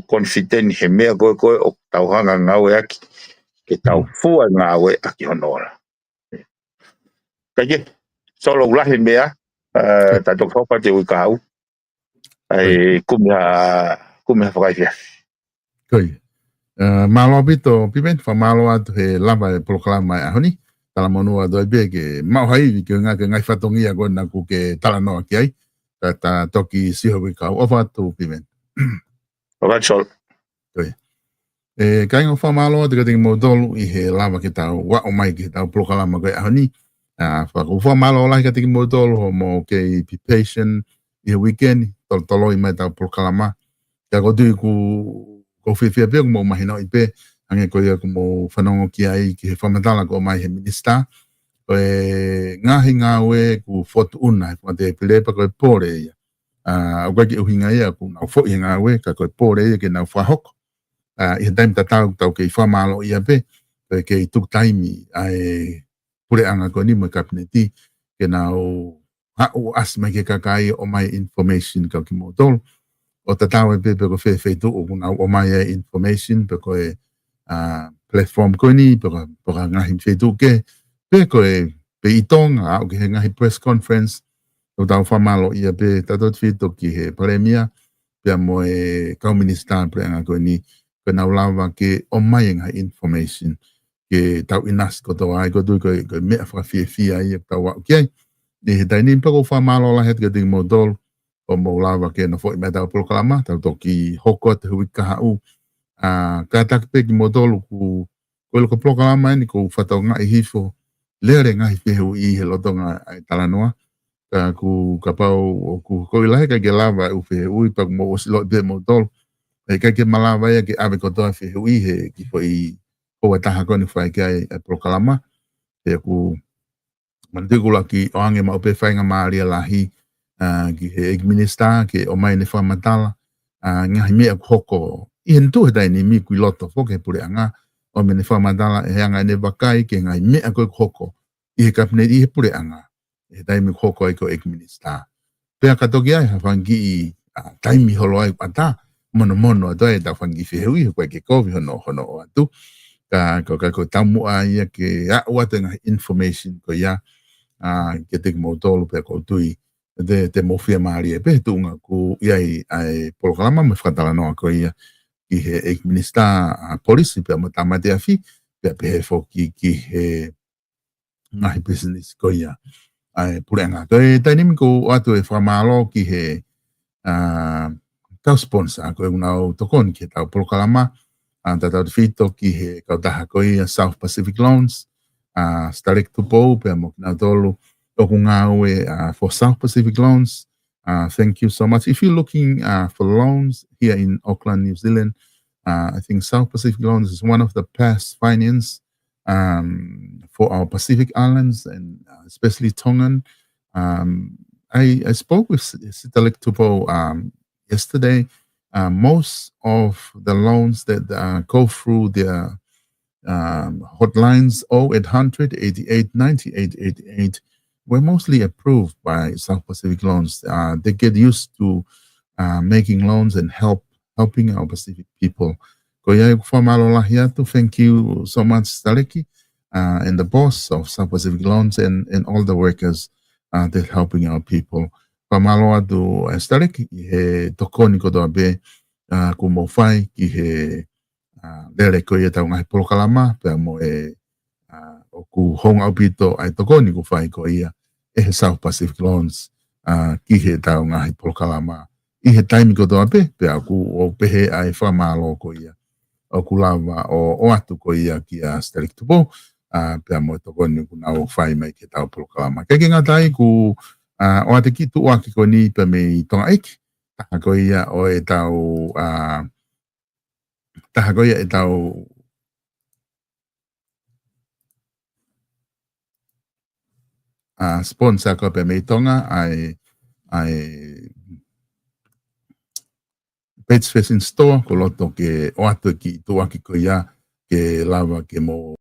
confident he me ko o tau hanga ngawe aki ke tau fua ngawe aki honora kage solo ulahi mea tato fopa te ukau ai kumia whakaifia Koi. Malo pito pipen fa malo atu he lava e proklama e ahoni tala monua doi be ke mau hai ke ngai fatongi a gona ku ke tala no ki ai ta toki siho we ka ofa tu pipen Alright, so Koi. Kai ngo fa malo te ke modolu i he lava ke tau wa o mai ke tau proklama ko ahoni fa ko fa malo la ke te modolu mo ke patient i weekend tolo i mai tau proklama ya go du ko fifia pe mo mahina i pe ange ko ia mo fanongo ki ai ki famatala ko mai he minister ko nga we ku foto una ko te pele pa ko pore ia ko ki uhinga ia ku na fo nga we ka ko pore ia ke na fa hok i time tau ke famalo ia pe ke tuk time ai pure anga ko ni mo kabineti ke na o asma ke kakai o mai information ka ki mo tol o tatau e pepe ko fe tu o mai information pe ko platform ko ni pe ko ngahi fe tu ke pe ko pe itong o ke ngahi press conference o tau famalo ia pe tatot fito ki he premia pe mo ka minister pre nga ko ni ko na lava ke o mai ngahi information ke tau inas ko to ai ko du ko me fa fi ai tau okay ni dai ni pe ko famalo la het ke ding modol o mo lava ke no foi meta proklama tau toki hoko te hui kahau ka tak pe ki modolu ku ko proklama ni ko fatau nga i hifo lere nga hi pehu i he loto nga ai talanoa ka ku kapau ku ko ilahe ka ke lava u fe ui pak mo osilo be modol ka ke malava ya ke ave ko toa fe ui he ki foi ko taha ko ni fai ke ai proklama e ku mandigula ki o ange ma ope fai nga maria lahi ki he minister ke o mai ne famatala nga me hoko i hentu he dai ni mi ku loto fo ke pure anga o me ne famatala e anga ne bakai ke nga me ko hoko i he kapne i he pure anga e dai mi hoko ko minister pe ka to gia ha fangi dai mi holo ai pata mono dai da fangi fe hui ko ke ko vi hono atu ko tamu ai ke wa tenga information ko ya ke te mo tolu pe ko tui de mofia mari e pe tunga ku iai ai programa me fatala no ko ia ki he minister policy pe mo tamate afi pe fo ki he ngai business ko ia ai purenga to e tani ko atu e famalo ki he ka sponsor ko una tokon ki ta programa anta ta fito ki he ka ta ko ia South Pacific Loans direct to po pe mo na tolu for South Pacific Loans. Thank you so much. If you're looking for loans here in Auckland, New Zealand, I think South Pacific Loans is one of the best finance for our Pacific Islands and especially Tongan. I spoke with Sitalik Tupo yesterday. Most of the loans that go through their hotlines 0800 88 98 88 were mostly approved by South Pacific Loans. They get used to making loans and helping our Pacific people. Thank you so much, Staleki, and the boss of South Pacific Loans and all the workers that helping our people. Pamaloa do Staleki, he tokoni ko doa be kumo fai ki he lere ko ia tau ngahi polokalama pe mo o ku honga upito ai tokoni ku fai ko ia he South Pacific Loans ki he tau ngahi polokalama I he taimi ko doa pe aku o pehe ai whamalo ko ia o ku lava o atu ko ia ki a Staleki Tupo pe mo tokoni ku nau fai mai ki tau polokalama keke ngatai ku o ate ki tu aki ko ni pe me tonga iki ko ia o e tau tahagoia e tau sponsor ko pe me tonga ai Pets Facing Store ko loto ke o atu ki tu aki ko ia ke lava ke mo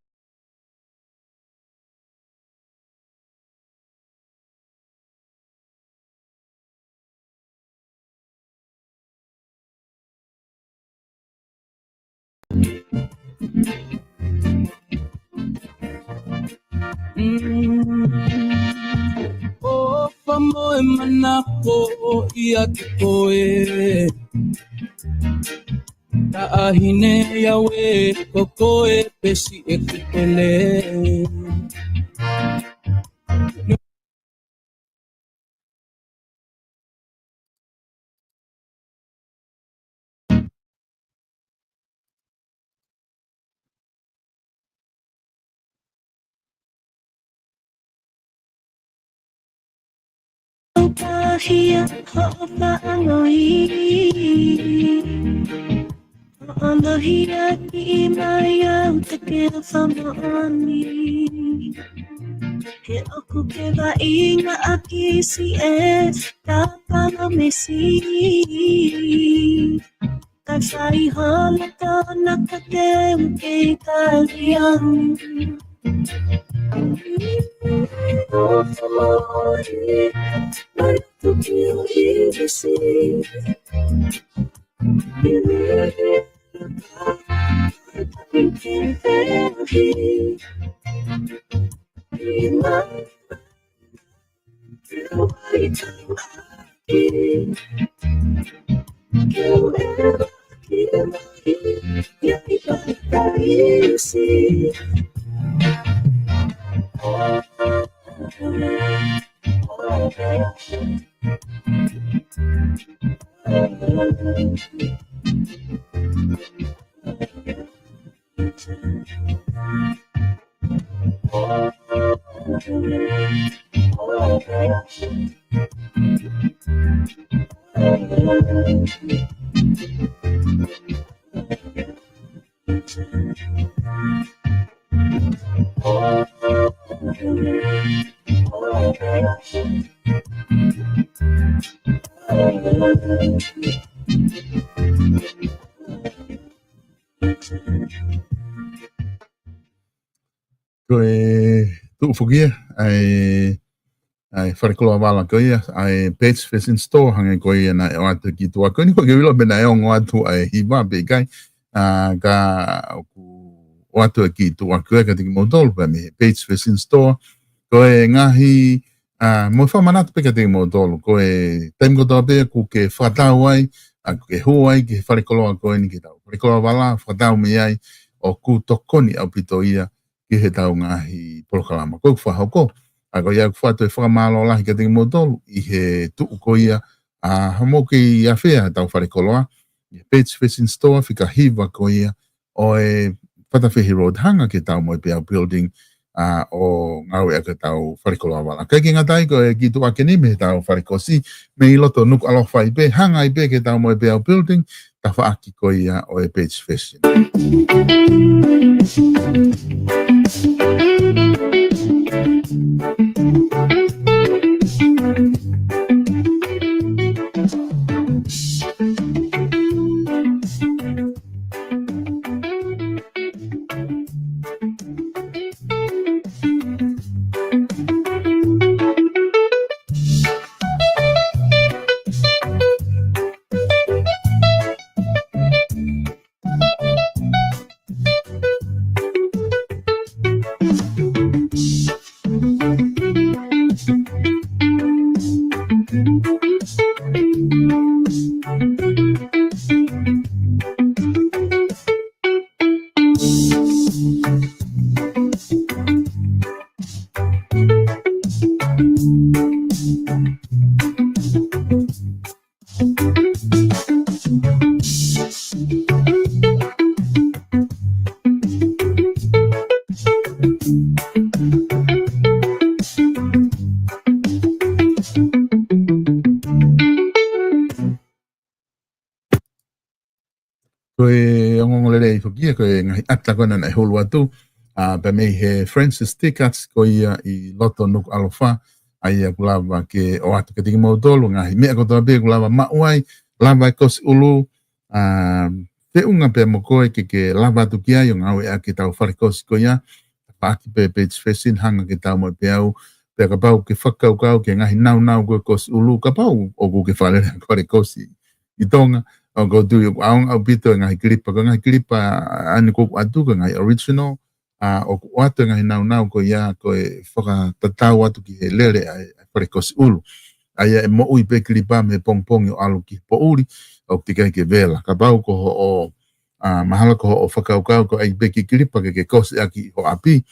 O pamoe manako ia te koe Ta ahine yawe kokoe pesi e kutele Here, hopa angoi. Alo hia ki maya utake whamaani. He oku ke wa inga aki si e tapanga mesi. Kai whai hala tana ka te uke kaliang. Oh, Lordy, I took you easy. You really you can't fail me. You might feel way too high. You ever feel me? Yeah, you see. tu fugia ai wharekola wala ko ia ai Pets Facing Store hange ko ia na o atu ki tua ko ni ko ke wilo bena e ongo atu ai hiwa be kai ka o atu ki tua ko ka tiki modol pa me Pets Facing Store ko e ngahi mo fa manatu pe ka tiki modol ko e tem ko be ku ke whatau ai ke huai ke wharekola ko ni ki tau wharekola wala whatau me ai o ku tokoni au pito ia ki he tau ngahi polokalama. Ko whahoko, a ko ia whatu e whakamalo lahi ka tingi modolu, I he tuu ko ia a hamo ki ia whea tau wharekoloa, I Pets Facing Store, whika hiwa ko ia, o e Whatawhihi Road hanga ke tau mo pia building o ngau e ka tau wharekoloa wala. Kai ki ngatai ko e ki tua ke ni me tau wharekosi, me I loto nuk alo whai be, hanga I be ke tau mo pia building, tawhaaki ko ia o e page fashion. Koe ongongolele i whakia koe ngahi ata kona na hulu atu. Pa mei he Francis Tickets ko ia i loto nuku alofa. A ia kulawa ke o atu ke tiki mautolu ngahi mea kotoa pe kulawa mauai. Lava kosi ulu. Te unga pe mo koe ke lava atu kia yung awe a ke tau whare kosi ko ia. Paaki pe page facing hanga ke tau mo pe au. Pe ka pau ke whakaukau ke ngahi nau koe kosi ulu. Ka pau o ku ke whare kore kosi i tonga. O go do aung au pito ngai kilipa ani ko atu ngai original o ko atu ngai nau ko ia ko e foka tatau atu ki lele ai prekos ulu ai mo ui pe kilipa me pong o alu ki po uri o tika ke vela ka pau ko o mahala ko o foka ko ai pe ki kilipa ke kos aki ho api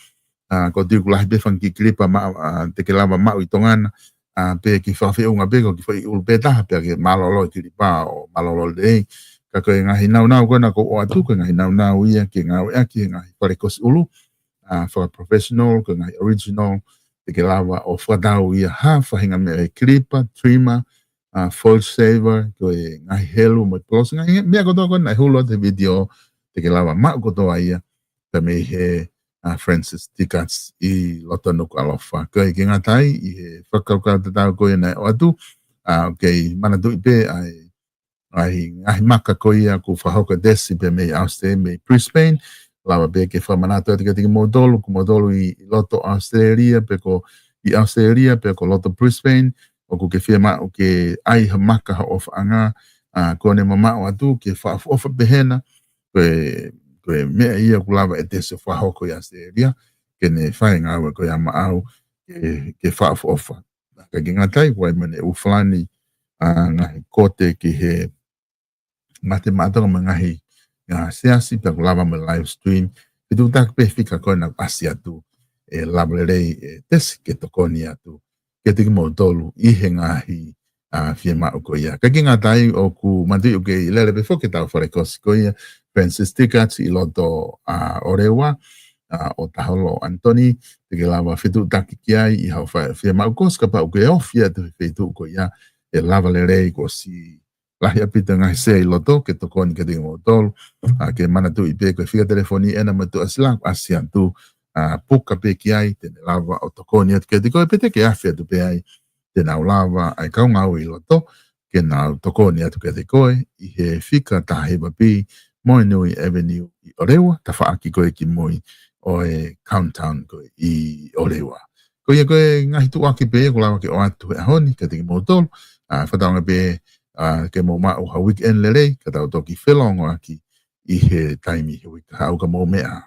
ko diu la be fan ki kilipa ma te ke lava ma i tongana pe ki whawhi unga beko ki whai ulpeta pe ke malolo ki ripa o malolo lei ka koe ngahi nau kona ko o atu ka ngahi nau ia ke ngau ea ki ngahi pare kos ulu for professional ka ngahi original te ke lava o whadau ia whahinga me klipa, trimmer, false saver koe ngahi helu mo plus ngahi mea kotoa kona hulu te video te ke lava ma kotoa ia ka me he Francis Tickets i loto nuku alofa. Koe ki ngatai i he whakaukau te tau koe nei o atu. Kei mana tui pe ai maka koe ia ku whahoka desi pe mei Australia, mei Brisbane. Lawa pe ke whamanato ati ka tiki modolu, ku modolu i loto Australia, pe ko i Australia, pe ko loto Brisbane, o ku ke whia o ke ai ha maka ha ofa anga, kone mama o atu, ke whaafofa behena, koe mea ia kulawa e tese whahoko i Australia, ke ne whae ngāua koe ama au ke whaafofa. Ka ki ngatai, koe mene ufalani ngahi kote ki he mate mātonga ma ngahi seasi, pia kulawa ma live stream, ke tu tak pe whika koe na asi atu, e lava rei e tese ke tokoni atu, ke tiki mo tolu i he ngahi fie mao ko ia. Ka ki ngatai o ku mantui o ke i lele pe whoke tau whare kosi ko ia, Francis Tickets i loto Orewa, o taholo Anthony, te ke lava whitu taki ki ai i hau whia mau kos, ka pa uke ofia te whitu ko ia, e lava le rei ko si lahi apita ngahi se i loto, ke tokoni ke tingi mo tolu, ke mana tu i pe koe whika telefoni ena matu asilang, asian tu, puka pe ki ai, te lava o tokoni atu ke te koe pete ke awhia tu pe ai, te nau lava ai kau ngau i loto, ke nau tokoni atu ke te koe, i he whika tahewa pi, Moenui Avenue i Orewa, ta whaaki koe ki moi o e Countdown koe i Orewa. Koe ia koe ngahi tu aki pe, ko lawa ke o atu e ahoni, ka tiki motolo, whataonga pe ke mo mao ha weekend lelei, ka tau toki whelongo aki i he taimi he wika hauka mo mea.